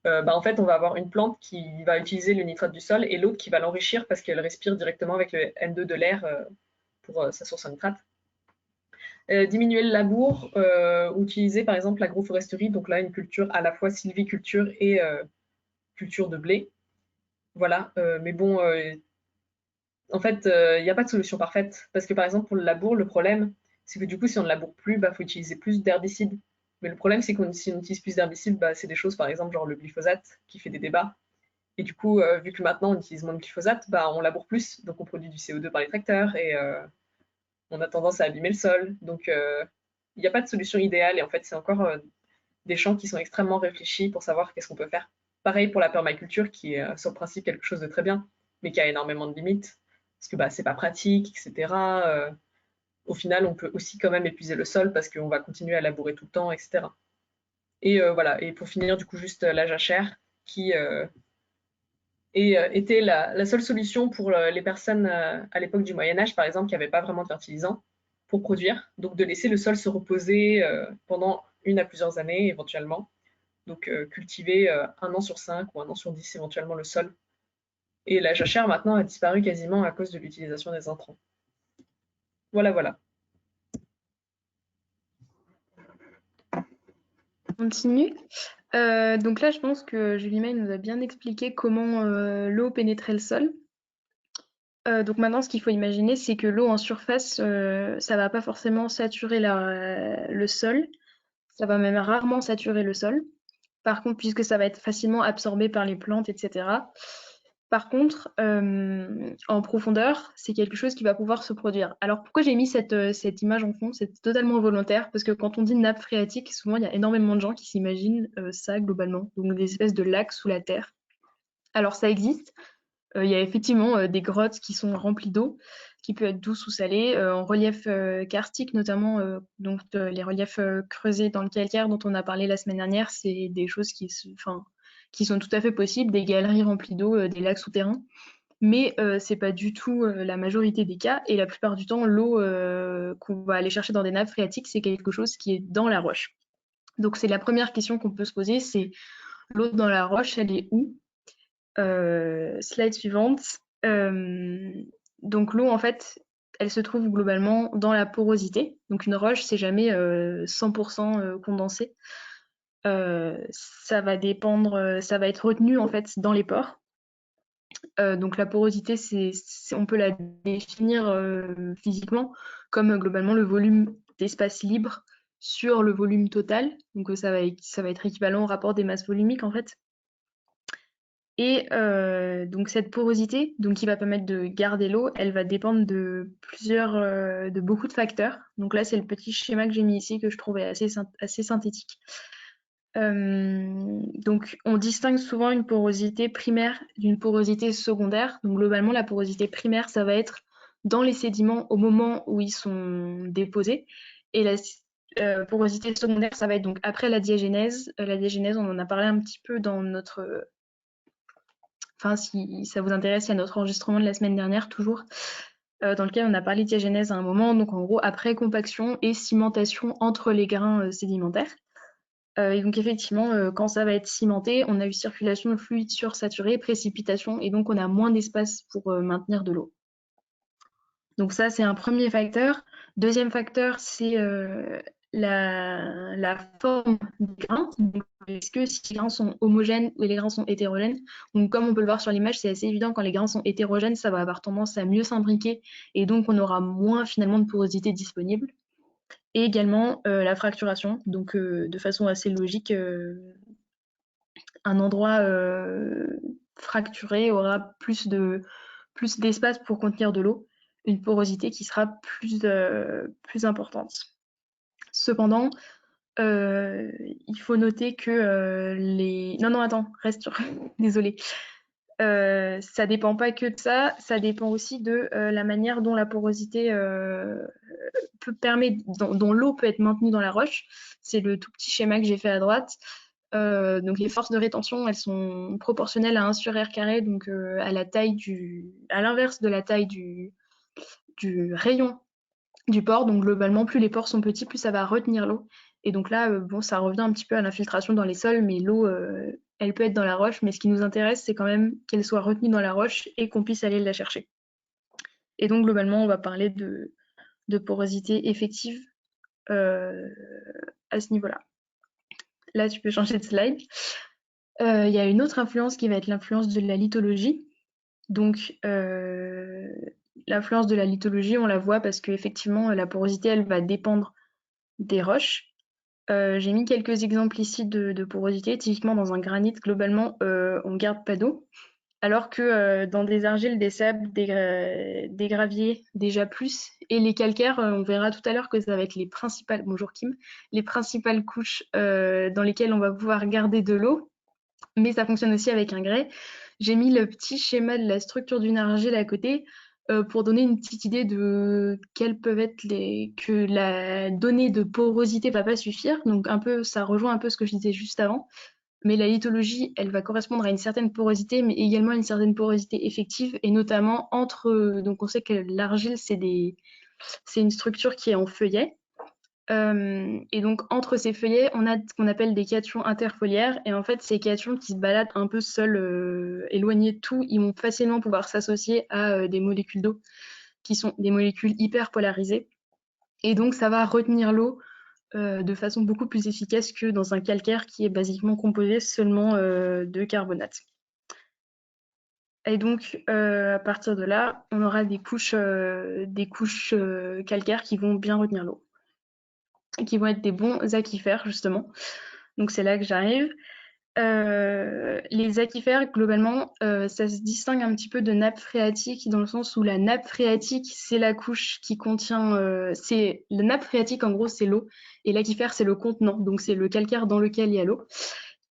En fait, on va avoir une plante qui va utiliser le nitrate du sol et l'autre qui va l'enrichir parce qu'elle respire directement avec le N2 de l'air pour sa source en nitrate. Diminuer le labour, utiliser par exemple l'agroforesterie, donc là une culture à la fois sylviculture et culture de blé. Voilà, mais bon, en fait, il n'y a pas de solution parfaite parce que par exemple pour le labour, le problème c'est que du coup si on ne laboure plus, faut utiliser plus d'herbicides. Mais le problème c'est que si on utilise plus d'herbicides, c'est des choses par exemple genre le glyphosate qui fait des débats. Et du coup, vu que maintenant on utilise moins de glyphosate, on laboure plus, donc on produit du CO2 par les tracteurs et on a tendance à abîmer le sol. Donc il n'y a pas de solution idéale et en fait c'est encore des champs qui sont extrêmement réfléchis pour savoir qu'est-ce qu'on peut faire. Pareil pour la permaculture qui est sur le principe quelque chose de très bien, mais qui a énormément de limites, parce que c'est pas pratique, etc. Au final, on peut aussi quand même épuiser le sol parce qu'on va continuer à labourer tout le temps, etc. Et voilà, et pour finir, du coup, juste la jachère qui était la seule solution pour les personnes à l'époque du Moyen Âge, par exemple, qui n'avaient pas vraiment de fertilisant pour produire. Donc de laisser le sol se reposer pendant 1 à plusieurs années éventuellement. Donc cultiver 1 an sur 5 ou 1 an sur 10 éventuellement le sol. Et la jachère maintenant a disparu quasiment à cause de l'utilisation des intrants. Voilà, voilà. On continue. Donc là, je pense que Julie May nous a bien expliqué comment l'eau pénétrait le sol. Donc maintenant, ce qu'il faut imaginer, c'est que l'eau en surface, ça va pas forcément saturer le sol. Ça va même rarement saturer le sol. Par contre, puisque ça va être facilement absorbé par les plantes, etc. Par contre, en profondeur, c'est quelque chose qui va pouvoir se produire. Alors pourquoi j'ai mis cette image en fond? C'est totalement volontaire, parce que quand on dit nappe phréatique, souvent il y a énormément de gens qui s'imaginent ça globalement, donc des espèces de lacs sous la terre. Alors ça existe. Il y a effectivement des grottes qui sont remplies d'eau, qui peut être douce ou salée, en relief karstique notamment, donc les reliefs creusés dans le calcaire dont on a parlé la semaine dernière, c'est des choses qui sont tout à fait possibles, des galeries remplies d'eau, des lacs souterrains. Mais c'est pas du tout la majorité des cas, et la plupart du temps, l'eau qu'on va aller chercher dans des nappes phréatiques, c'est quelque chose qui est dans la roche. Donc c'est la première question qu'on peut se poser, c'est l'eau dans la roche, elle est où? Slide suivante. Donc l'eau, en fait, elle se trouve globalement dans la porosité. Donc une roche, c'est jamais 100% condensé. Ça va dépendre, ça va être retenu en fait dans les pores. Donc la porosité, on peut la définir physiquement comme globalement le volume d'espace libre sur le volume total. Donc ça va être équivalent au rapport des masses volumiques en fait. Et donc cette porosité, donc qui va permettre de garder l'eau, elle va dépendre de beaucoup de facteurs. Donc là, c'est le petit schéma que j'ai mis ici que je trouvais assez synthétique. Donc on distingue souvent une porosité primaire d'une porosité secondaire. Donc globalement, la porosité primaire, ça va être dans les sédiments au moment où ils sont déposés. Et la porosité secondaire, ça va être donc après la diagénèse. La diagénèse, on en a parlé un petit peu dans notre... Enfin, si ça vous intéresse, il y a notre enregistrement de la semaine dernière, toujours, dans lequel on a parlé de diagénèse à un moment. Donc en gros, après compaction et cimentation entre les grains sédimentaires. Et donc effectivement, quand ça va être cimenté, on a eu circulation de fluide sursaturé, précipitation, et donc on a moins d'espace pour maintenir de l'eau. Donc ça, c'est un premier facteur. Deuxième facteur, c'est la forme des grains. Est-ce que si les grains sont homogènes ou les grains sont hétérogènes? Donc comme on peut le voir sur l'image, c'est assez évident, quand les grains sont hétérogènes, ça va avoir tendance à mieux s'imbriquer, et donc on aura moins finalement de porosité disponible. Et également la fracturation, donc de façon assez logique, un endroit fracturé aura plus d'espace pour contenir de l'eau, une porosité qui sera plus importante. Cependant, il faut noter que les... Non, attends, reste sur... Désolée. Ça dépend pas que de ça, ça dépend aussi de la manière dont la porosité dont l'eau peut être maintenue dans la roche. C'est le tout petit schéma que j'ai fait à droite. Donc les forces de rétention, elles sont proportionnelles à 1 sur R carré, donc à l'inverse de la taille du rayon du pore. Donc globalement, plus les pores sont petits, plus ça va retenir l'eau. Et donc là, bon, ça revient un petit peu à l'infiltration dans les sols, mais l'eau, elle peut être dans la roche, mais ce qui nous intéresse, c'est quand même qu'elle soit retenue dans la roche et qu'on puisse aller la chercher. Et donc globalement, on va parler de porosité effective à ce niveau-là. Là, tu peux changer de slide. Il y a une autre influence qui va être l'influence de la lithologie. Donc, l'influence de la lithologie, on la voit parce qu'effectivement, la porosité, elle va dépendre des roches. J'ai mis quelques exemples ici de porosité. Typiquement, dans un granit, globalement, on ne garde pas d'eau. Alors que dans des argiles, des sables, des graviers, déjà plus, et les calcaires, on verra tout à l'heure que ça va être les principales couches dans lesquelles on va pouvoir garder de l'eau, mais ça fonctionne aussi avec un grès. J'ai mis le petit schéma de la structure d'une argile à côté. pour donner une petite idée de quelles peuvent être que la donnée de porosité va pas suffire. Donc un peu, ça rejoint un peu ce que je disais juste avant. Mais la lithologie, elle va correspondre à une certaine porosité, mais également à une certaine porosité effective, et notamment entre. Donc on sait que l'argile, c'est une structure qui est en feuillet. Et donc entre ces feuillets, on a ce qu'on appelle des cations interfoliaires. Et en fait, ces cations qui se baladent un peu seuls, éloignés de tout, ils vont facilement pouvoir s'associer à des molécules d'eau qui sont des molécules hyper polarisées. Et donc ça va retenir l'eau de façon beaucoup plus efficace que dans un calcaire qui est basiquement composé seulement de carbonate. Et donc, à partir de là, on aura des couches calcaires qui vont bien retenir l'eau, et qui vont être des bons aquifères, justement. Donc, c'est là que j'arrive. Les aquifères, globalement, ça se distingue un petit peu de nappe phréatique, dans le sens où la nappe phréatique, c'est la couche qui contient... la nappe phréatique, en gros, c'est l'eau, et l'aquifère, c'est le contenant, donc c'est le calcaire dans lequel il y a l'eau.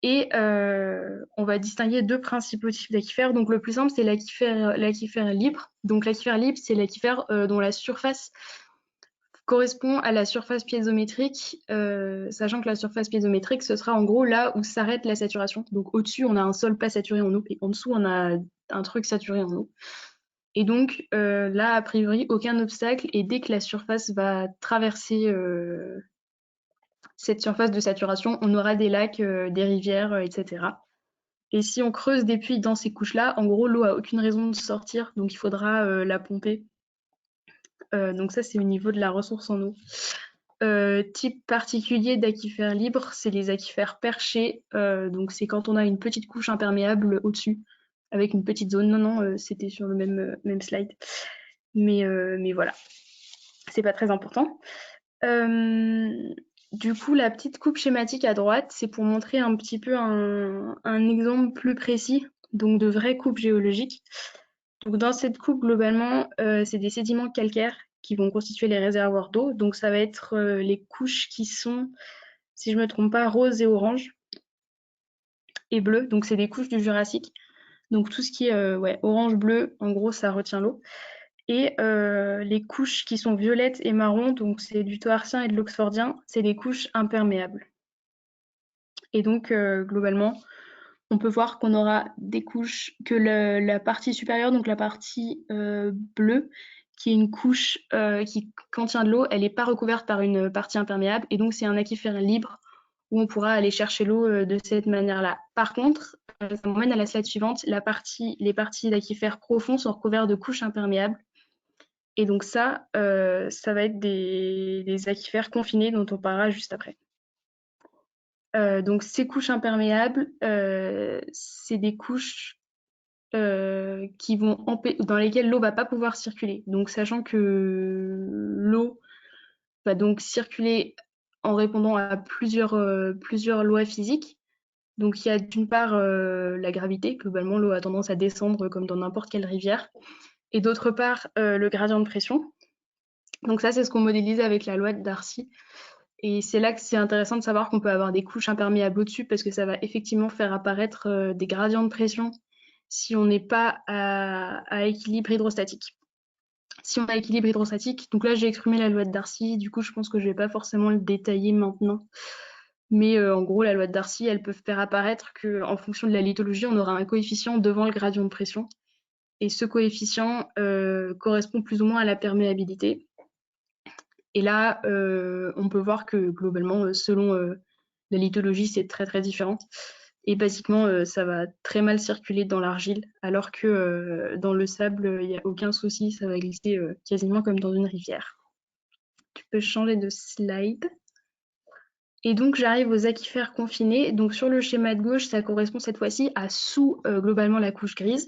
Et on va distinguer deux principaux types d'aquifères. Donc le plus simple, c'est l'aquifère libre. Donc l'aquifère libre, c'est l'aquifère dont la surface correspond à la surface piézométrique, sachant que la surface piézométrique, ce sera en gros là où s'arrête la saturation. Donc au-dessus, on a un sol pas saturé en eau, et en dessous, on a un truc saturé en eau. Et donc là, a priori, aucun obstacle, et dès que la surface va traverser cette surface de saturation, on aura des lacs, des rivières, etc. Et si on creuse des puits dans ces couches-là, en gros, l'eau a aucune raison de sortir, donc il faudra la pomper. Donc ça, c'est au niveau de la ressource en eau. Type particulier d'aquifère libre, c'est les aquifères perchés. Donc c'est quand on a une petite couche imperméable au-dessus, avec une petite zone. Non, c'était sur le même slide. Mais voilà, c'est pas très important. Du coup, la petite coupe schématique à droite, c'est pour montrer un petit peu un exemple plus précis, donc de vraies coupes géologiques. Donc dans cette coupe, globalement, c'est des sédiments calcaires qui vont constituer les réservoirs d'eau. Donc ça va être les couches qui sont, si je ne me trompe pas, roses et oranges et bleues. Donc c'est des couches du Jurassique. Donc tout ce qui est orange-bleu, en gros, ça retient l'eau. Et les couches qui sont violettes et marron, donc c'est du toarcien et de l'oxfordien, c'est des couches imperméables. Et donc globalement, on peut voir qu'on aura des couches, que la partie supérieure, donc la partie bleue, qui est une couche qui contient de l'eau, elle n'est pas recouverte par une partie imperméable, et donc c'est un aquifère libre où on pourra aller chercher l'eau de cette manière-là. Par contre, ça m'emmène à la slide suivante, les parties d'aquifères profonds sont recouvertes de couches imperméables. Et donc ça va être des aquifères confinés dont on parlera juste après. Donc ces couches imperméables, c'est des couches dans lesquelles l'eau va pas pouvoir circuler. Donc sachant que l'eau va donc circuler en répondant à plusieurs lois physiques. Donc il y a d'une part la gravité, globalement l'eau a tendance à descendre comme dans n'importe quelle rivière, et d'autre part le gradient de pression. Donc ça, c'est ce qu'on modélise avec la loi de Darcy. Et c'est là que c'est intéressant de savoir qu'on peut avoir des couches imperméables au-dessus, parce que ça va effectivement faire apparaître des gradients de pression si on n'est pas à équilibre hydrostatique. Si on a équilibre hydrostatique, donc là j'ai exprimé la loi de Darcy, du coup je pense que je ne vais pas forcément le détailler maintenant. Mais en gros, la loi de Darcy, elle peut faire apparaître qu'en fonction de la lithologie, on aura un coefficient devant le gradient de pression. Et ce coefficient correspond plus ou moins à la perméabilité. Et là, on peut voir que globalement, selon la lithologie, c'est très très différent. Et basiquement, ça va très mal circuler dans l'argile, alors que dans le sable, il n'y a aucun souci, ça va glisser quasiment comme dans une rivière. Tu peux changer de slide. Et donc j'arrive aux aquifères confinés. Donc sur le schéma de gauche, ça correspond cette fois-ci à sous globalement la couche grise.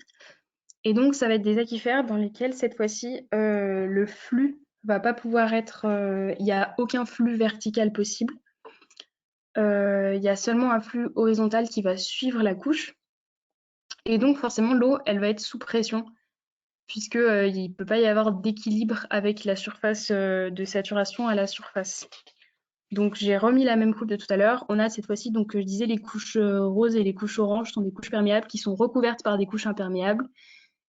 Et donc ça va être des aquifères dans lesquels cette fois-ci le flux va pas pouvoir être... Il n'y a aucun flux vertical possible. Il y a seulement un flux horizontal qui va suivre la couche. Et donc forcément l'eau, elle va être sous pression, puisque il ne peut pas y avoir d'équilibre avec la surface de saturation à la surface. Donc j'ai remis la même coupe de tout à l'heure. On a cette fois-ci, donc je disais, les couches roses et les couches oranges sont des couches perméables qui sont recouvertes par des couches imperméables.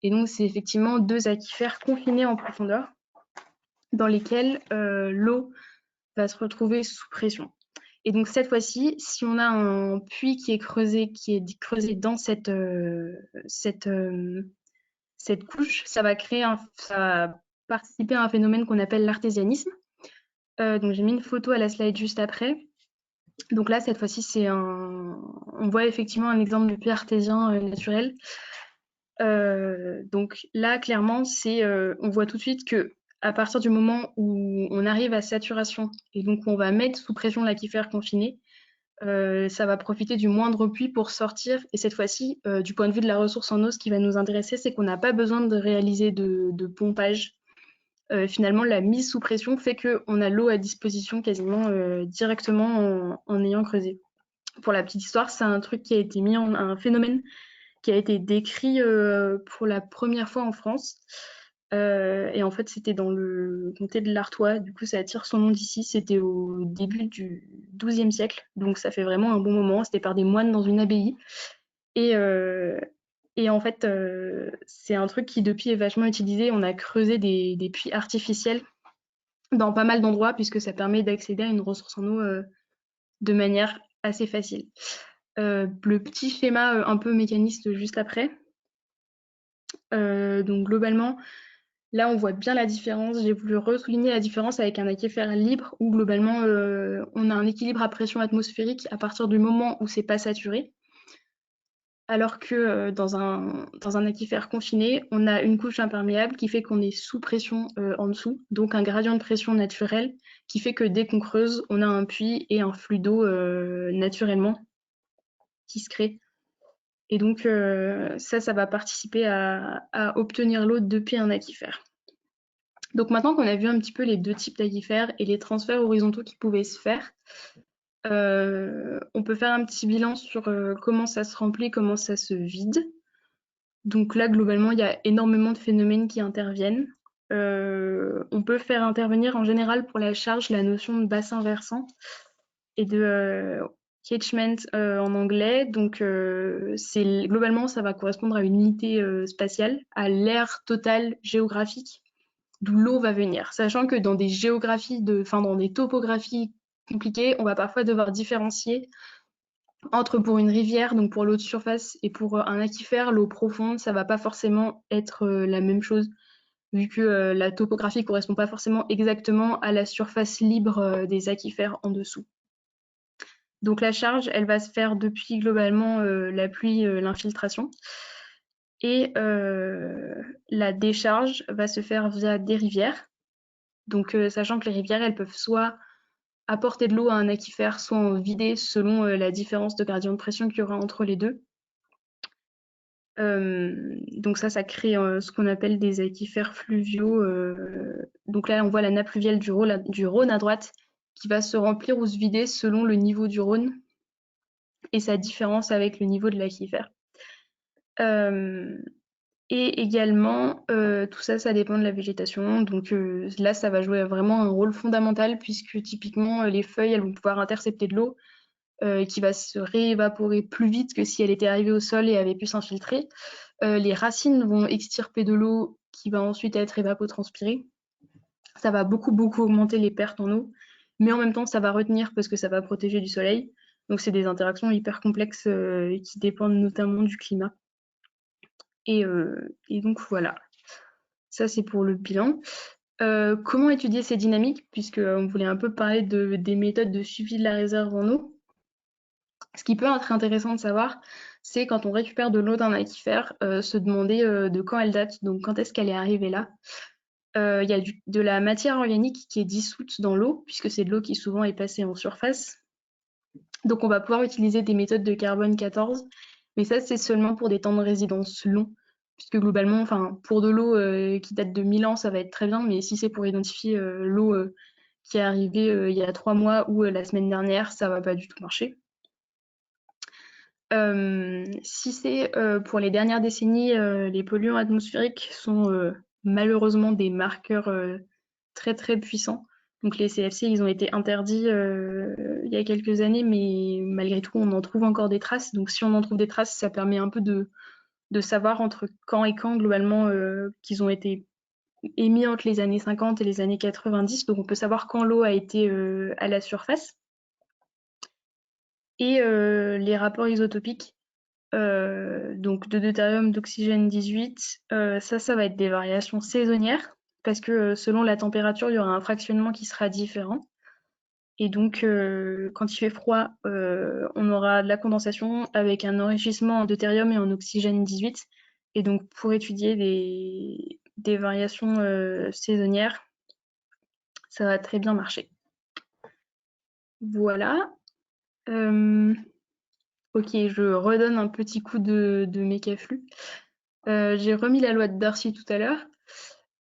Et donc, c'est effectivement 2 aquifères confinés en profondeur dans lesquels l'eau va se retrouver sous pression. Et donc cette fois-ci, si on a un puits qui est creusé dans cette couche, ça va participer à un phénomène qu'on appelle l'artésianisme. Donc j'ai mis une photo à la slide juste après. Donc là, cette fois-ci, on voit effectivement un exemple de puits artésien naturel. Donc là, clairement, on voit tout de suite que à partir du moment où on arrive à saturation et donc on va mettre sous pression l'aquifère confiné, ça va profiter du moindre puits pour sortir. Et cette fois-ci, du point de vue de la ressource en eau, ce qui va nous intéresser, c'est qu'on n'a pas besoin de réaliser de pompage. Finalement, la mise sous pression fait qu'on a l'eau à disposition quasiment directement en ayant creusé. Pour la petite histoire, c'est un truc qui a été un phénomène qui a été décrit pour la première fois en France. Et en fait, c'était dans le comté de l'Artois. Du coup, ça tire son nom d'ici. C'était au début du XIIe siècle. Donc, ça fait vraiment un bon moment. C'était par des moines dans une abbaye. Et en fait, c'est un truc qui, depuis, est vachement utilisé. On a creusé des puits artificiels dans pas mal d'endroits, puisque ça permet d'accéder à une ressource en eau de manière assez facile. Le petit schéma un peu mécaniste juste après. Donc globalement, là on voit bien la différence. J'ai voulu ressouligner la différence avec un aquifère libre où globalement on a un équilibre à pression atmosphérique à partir du moment où c'est pas saturé. Alors que dans un aquifère confiné, on a une couche imperméable qui fait qu'on est sous pression en dessous, donc un gradient de pression naturel qui fait que dès qu'on creuse, on a un puits et un flux d'eau naturellement qui se crée. Et donc ça va participer à obtenir l'eau depuis un aquifère. Donc maintenant qu'on a vu un petit peu les 2 types d'aquifères et les transferts horizontaux qui pouvaient se faire, on peut faire un petit bilan sur comment ça se remplit, comment ça se vide. Donc là, globalement, il y a énormément de phénomènes qui interviennent. On peut faire intervenir en général pour la charge la notion de bassin versant et de catchment en anglais. Donc globalement, ça va correspondre à une unité spatiale, à l'aire totale géographique d'où l'eau va venir. Sachant que dans des dans des topographies compliquées, on va parfois devoir différencier entre pour une rivière, donc pour l'eau de surface, et pour un aquifère, l'eau profonde, ça va pas forcément être la même chose, vu que la topographie correspond pas forcément exactement à la surface libre des aquifères en dessous. Donc la charge, elle va se faire depuis globalement la pluie, l'infiltration. Et la décharge va se faire via des rivières. Donc sachant que les rivières, elles peuvent soit apporter de l'eau à un aquifère, soit en vider selon la différence de gradient de pression qu'il y aura entre les deux. Donc ça crée ce qu'on appelle des aquifères fluviaux. Donc là, on voit la nappe fluviale du Rhône à droite qui va se remplir ou se vider selon le niveau du Rhône et sa différence avec le niveau de l'aquifère. Et également, tout ça, ça dépend de la végétation. Donc là, ça va jouer vraiment un rôle fondamental puisque typiquement, les feuilles, elles vont pouvoir intercepter de l'eau qui va se réévaporer plus vite que si elle était arrivée au sol et avait pu s'infiltrer. Les racines vont extirper de l'eau qui va ensuite être évapotranspirée. Ça va beaucoup, beaucoup augmenter les pertes en eau, mais en même temps, ça va retenir parce que ça va protéger du soleil. Donc, c'est des interactions hyper complexes qui dépendent notamment du climat. Et donc, voilà. Ça, c'est pour le bilan. Comment étudier ces dynamiques, puisqu'on voulait un peu parler des méthodes de suivi de la réserve en eau. Ce qui peut être intéressant de savoir, c'est quand on récupère de l'eau d'un aquifère, se demander de quand elle date, donc quand est-ce qu'elle est arrivée là. Il y a de la matière organique qui est dissoute dans l'eau, puisque c'est de l'eau qui souvent est passée en surface. Donc on va pouvoir utiliser des méthodes de carbone 14, mais ça c'est seulement pour des temps de résidence longs, puisque globalement, pour de l'eau qui date de 1000 ans, ça va être très bien, mais si c'est pour identifier l'eau qui est arrivée il y a 3 mois ou la semaine dernière, ça va pas du tout marcher. Si c'est pour les dernières décennies, les polluants atmosphériques sont malheureusement des marqueurs très très puissants. Donc les CFC, ils ont été interdits il y a quelques années, mais malgré tout, on en trouve encore des traces. Donc si on en trouve des traces, ça permet un peu de de savoir entre quand et quand, globalement, qu'ils ont été émis entre les années 50 et les années 90. Donc, on peut savoir quand l'eau a été à la surface. Et les rapports isotopiques, donc de deutérium, d'oxygène 18, ça va être des variations saisonnières, parce que selon la température, il y aura un fractionnement qui sera différent. Et donc, quand il fait froid, on aura de la condensation avec un enrichissement en deutérium et en oxygène 18. Et donc, pour étudier des variations saisonnières, ça va très bien marcher. Voilà. Ok, je redonne un petit coup de mécaflux. J'ai remis la loi de Darcy tout à l'heure.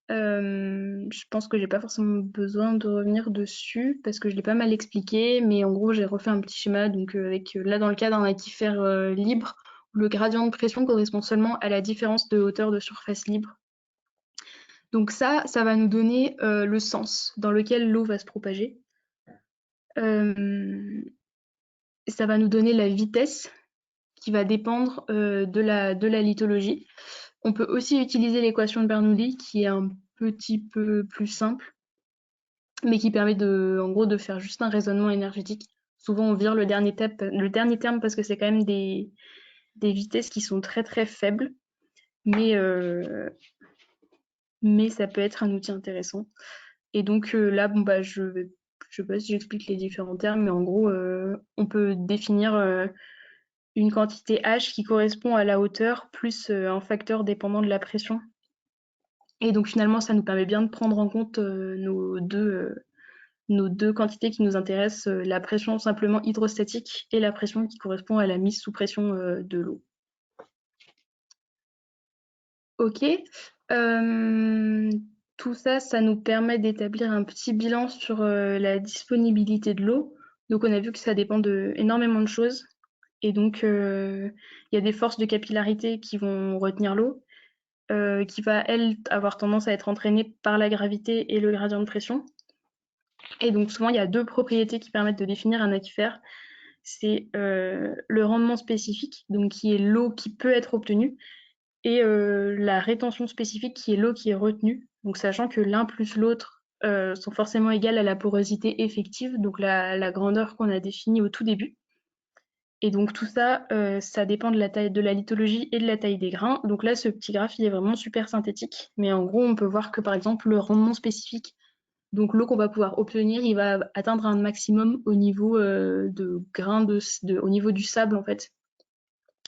Je pense que j'ai pas forcément besoin de revenir dessus parce que je l'ai pas mal expliqué, mais en gros j'ai refait un petit schéma, donc avec là dans le cas d'un aquifère libre, où le gradient de pression correspond seulement à la différence de hauteur de surface libre. Donc ça va nous donner le sens dans lequel l'eau va se propager. Ça va nous donner la vitesse qui va dépendre de la lithologie. On peut aussi utiliser l'équation de Bernoulli qui est un petit peu plus simple, mais qui permet en gros de faire juste un raisonnement énergétique. Souvent on vire le dernier terme parce que c'est quand même des vitesses qui sont très très faibles, mais ça peut être un outil intéressant. Et donc là, bon bah je sais pas si j'explique les différents termes, mais en gros on peut définir une quantité H qui correspond à la hauteur plus un facteur dépendant de la pression. Et donc finalement, ça nous permet bien de prendre en compte nos deux quantités qui nous intéressent, la pression simplement hydrostatique et la pression qui correspond à la mise sous pression de l'eau. Ok. Tout ça, ça nous permet d'établir un petit bilan sur la disponibilité de l'eau. Donc on a vu que ça dépend de énormément de choses. Et donc, il y a des forces de capillarité qui vont retenir l'eau, qui va, elle, avoir tendance à être entraînée par la gravité et le gradient de pression. Et donc, souvent, il y a deux propriétés qui permettent de définir un aquifère. C'est le rendement spécifique, donc qui est l'eau qui peut être obtenue, et la rétention spécifique, qui est l'eau qui est retenue. Donc, sachant que l'un plus l'autre sont forcément égales à la porosité effective, donc la grandeur qu'on a définie au tout début. Et donc tout ça, ça dépend de la taille de la lithologie et de la taille des grains. Donc là, ce petit graphe, il est vraiment super synthétique. Mais en gros, on peut voir que par exemple, le rendement spécifique, donc l'eau qu'on va pouvoir obtenir, il va atteindre un maximum au niveau de grains au niveau du sable en fait,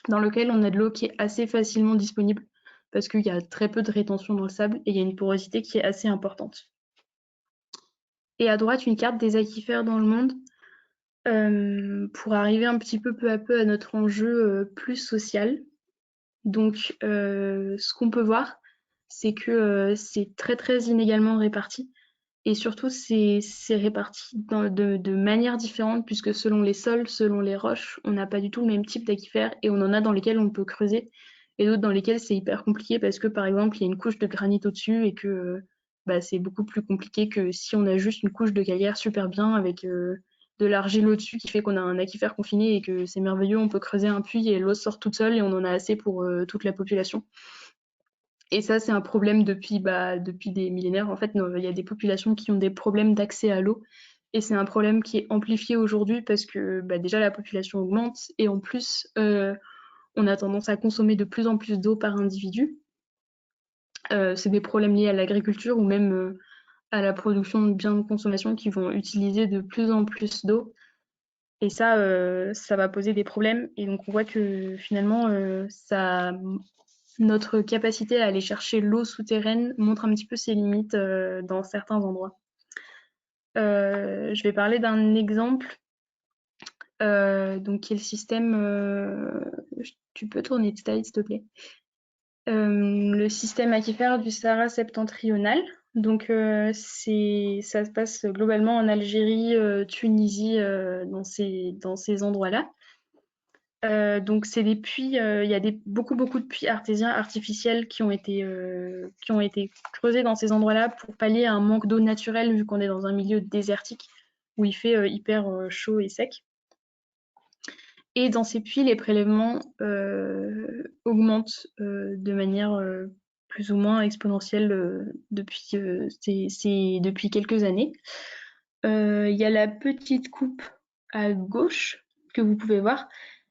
dans lequel on a de l'eau qui est assez facilement disponible parce qu'il y a très peu de rétention dans le sable et il y a une porosité qui est assez importante. Et à droite, une carte des aquifères dans le monde. Pour arriver un petit peu à peu à notre enjeu plus social. Donc, ce qu'on peut voir, c'est que c'est très très inégalement réparti. Et surtout, c'est réparti de manière différente, puisque selon les sols, selon les roches, on n'a pas du tout le même type d'aquifère, et on en a dans lesquels on peut creuser, et d'autres dans lesquels c'est hyper compliqué, parce que par exemple, il y a une couche de granit au-dessus, et que c'est beaucoup plus compliqué que si on a juste une couche de calcaire super bien, avec de l'argile au-dessus, qui fait qu'on a un aquifère confiné, et que c'est merveilleux, on peut creuser un puits, et l'eau sort toute seule, et on en a assez pour toute la population. Et ça, c'est un problème depuis des millénaires. En fait, il y a des populations qui ont des problèmes d'accès à l'eau. Et c'est un problème qui est amplifié aujourd'hui parce que déjà la population augmente et en plus, on a tendance à consommer de plus en plus d'eau par individu. C'est des problèmes liés à l'agriculture ou même à la production de biens de consommation qui vont utiliser de plus en plus d'eau. Et ça va poser des problèmes. Et donc, on voit que finalement, notre capacité à aller chercher l'eau souterraine montre un petit peu ses limites dans certains endroits. Je vais parler d'un exemple, donc qui est le système. Tu peux tourner de slide, s'il te plaît. Le système aquifère du Sahara septentrional. Donc, ça se passe globalement en Algérie, Tunisie, dans ces endroits-là. Donc c'est des puits, il y a beaucoup de puits artésiens artificiels qui ont été creusés dans ces endroits-là pour pallier à un manque d'eau naturelle vu qu'on est dans un milieu désertique où il fait hyper chaud et sec. Et dans ces puits, les prélèvements augmentent de manière plus ou moins exponentielle depuis quelques années. Il y a la petite coupe à gauche que vous pouvez voir.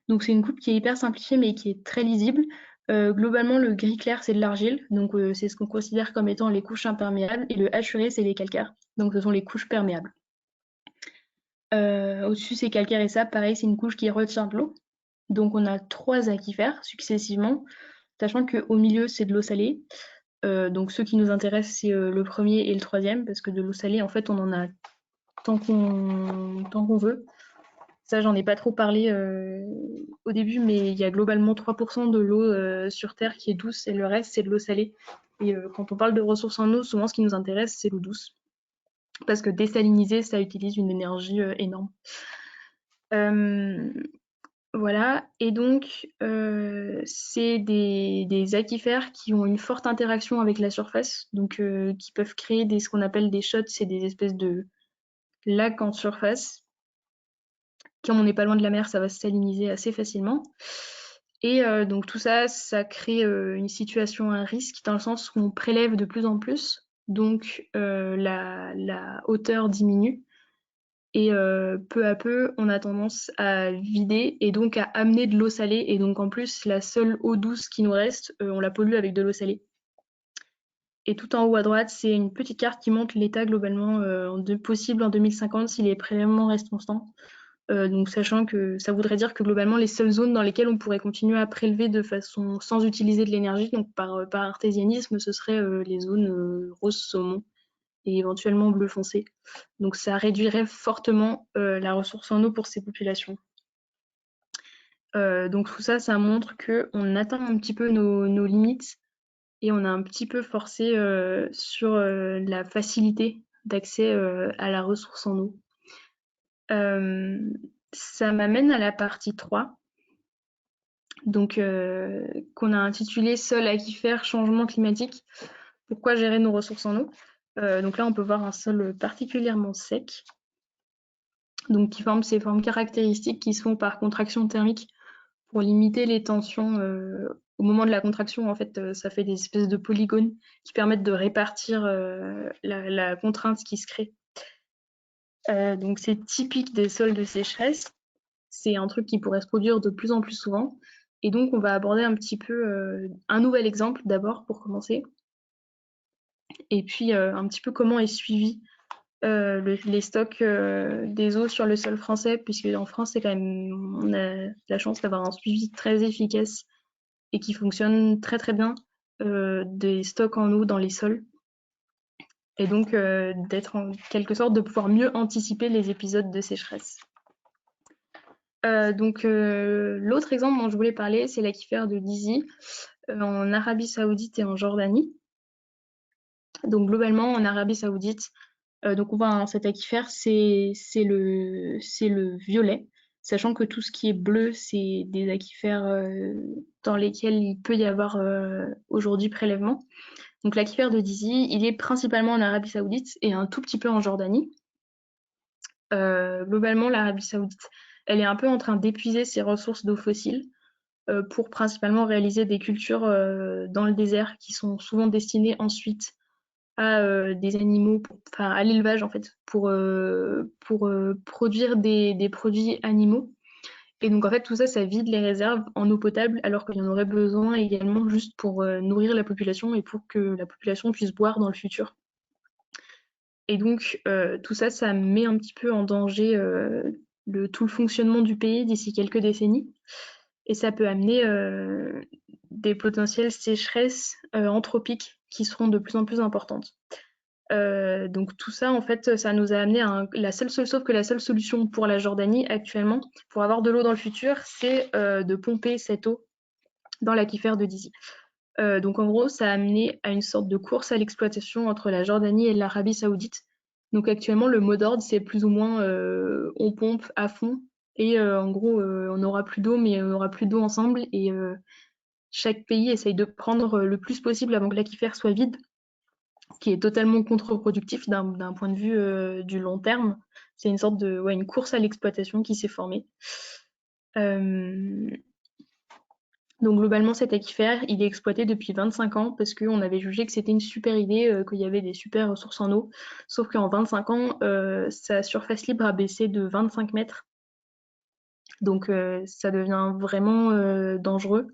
Donc c'est une coupe qui est hyper simplifiée mais qui est très lisible. Globalement, le gris clair, c'est de l'argile, donc c'est ce qu'on considère comme étant les couches imperméables, et le hachuré, c'est les calcaires, donc ce sont les couches perméables. Au-dessus, c'est calcaire et sable, pareil, c'est une couche qui retient de l'eau. Donc on a 3 aquifères successivement, sachant qu'au milieu, c'est de l'eau salée. Donc ceux qui nous intéressent, c'est le premier et le troisième, parce que de l'eau salée, en fait, on en a tant qu'on veut. Ça, j'en ai pas trop parlé au début, mais il y a globalement 3% de l'eau sur Terre qui est douce, et le reste, c'est de l'eau salée. Et quand on parle de ressources en eau, souvent, ce qui nous intéresse, c'est l'eau douce. Parce que désaliniser, ça utilise une énergie énorme. Voilà, et donc c'est des aquifères qui ont une forte interaction avec la surface, donc qui peuvent créer ce qu'on appelle des shots, c'est des espèces de lacs en surface. Comme on n'est pas loin de la mer, ça va se saliniser assez facilement. Et donc tout ça, ça crée une situation à risque, dans le sens où on prélève de plus en plus, donc la hauteur diminue. Et peu à peu, on a tendance à vider et donc à amener de l'eau salée. Et donc en plus, la seule eau douce qui nous reste, on la pollue avec de l'eau salée. Et tout en haut à droite, c'est une petite carte qui montre l'état globalement possible en 2050 si les prélèvements restent constants. Donc sachant que ça voudrait dire que globalement, les seules zones dans lesquelles on pourrait continuer à prélever de façon sans utiliser de l'énergie, donc par artésianisme, ce serait les zones rose saumon et éventuellement bleu foncé. Donc ça réduirait fortement la ressource en eau pour ces populations. Donc tout ça, ça montre qu'on atteint un petit peu nos limites, et on a un petit peu forcé sur la facilité d'accès à la ressource en eau. Ça m'amène à la partie 3, donc qu'on a intitulé Sol aquifère, changement climatique, pourquoi gérer nos ressources en eau. Donc là, on peut voir un sol particulièrement sec, donc qui forme ces formes caractéristiques qui se font par contraction thermique pour limiter les tensions. Au moment de la contraction, en fait, ça fait des espèces de polygones qui permettent de répartir la contrainte qui se crée. Donc c'est typique des sols de sécheresse. C'est un truc qui pourrait se produire de plus en plus souvent. Et donc on va aborder un petit peu un nouvel exemple d'abord pour commencer. Et puis un petit peu comment est suivi les stocks des eaux sur le sol français, puisque en France, c'est quand même, on a la chance d'avoir un suivi très efficace et qui fonctionne très très bien des stocks en eau dans les sols. Et donc d'être en quelque sorte de pouvoir mieux anticiper les épisodes de sécheresse. Donc l'autre exemple dont je voulais parler, c'est l'aquifère de Dizi en Arabie Saoudite et en Jordanie. Donc globalement, en Arabie Saoudite, donc on voit cet aquifère, c'est le violet, sachant que tout ce qui est bleu, c'est des aquifères dans lesquels il peut y avoir aujourd'hui prélèvement. Donc l'aquifère de Dizi, il est principalement en Arabie Saoudite et un tout petit peu en Jordanie. Globalement, l'Arabie Saoudite, elle est un peu en train d'épuiser ses ressources d'eau fossile pour principalement réaliser des cultures dans le désert qui sont souvent destinées ensuite à des animaux, enfin à l'élevage en fait, pour produire des produits animaux. Et donc en fait tout ça, ça vide les réserves en eau potable, alors qu'il y en aurait besoin également juste pour nourrir la population et pour que la population puisse boire dans le futur. Et donc tout ça, ça met un petit peu en danger tout le fonctionnement du pays d'ici quelques décennies. Et ça peut amener des potentielles sécheresses anthropiques qui seront de plus en plus importantes. Donc tout ça, en fait, ça nous a amené à sauf que la seule solution pour la Jordanie actuellement, pour avoir de l'eau dans le futur, c'est de pomper cette eau dans l'aquifère de Dizi. Donc en gros, ça a amené à une sorte de course à l'exploitation entre la Jordanie et l'Arabie Saoudite. Donc actuellement, le mot d'ordre, c'est plus ou moins on pompe à fond, et en gros, on n'aura plus d'eau, mais on n'aura plus d'eau ensemble, et chaque pays essaye de prendre le plus possible avant que l'aquifère soit vide, ce qui est totalement contre-productif d'un point de vue du long terme. C'est une sorte de une course à l'exploitation qui s'est formée. Euh, Donc globalement, cet aquifère, il est exploité depuis 25 ans parce qu'on avait jugé que c'était une super idée, qu'il y avait des super ressources en eau. Sauf qu'en 25 ans, sa surface libre a baissé de 25 mètres. Donc ça devient vraiment dangereux.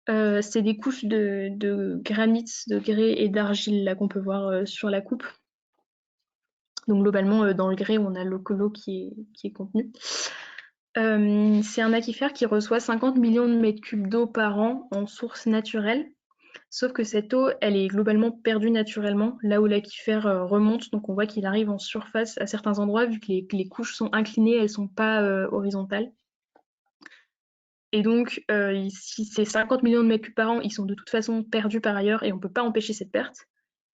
C'est des couches de granit, de grès et d'argile là qu'on peut voir sur la coupe. Donc globalement, dans le grès, on a l'eau qui est contenue. C'est un aquifère qui reçoit 50 millions de mètres cubes d'eau par an en source naturelle. Sauf que cette eau, elle est globalement perdue naturellement, là où l'aquifère remonte. Donc on voit qu'il arrive en surface à certains endroits, vu que les couches sont inclinées, elles sont pas horizontales. Et donc, si ces 50 millions de mètres cubes par an, ils sont de toute façon perdus par ailleurs et on ne peut pas empêcher cette perte.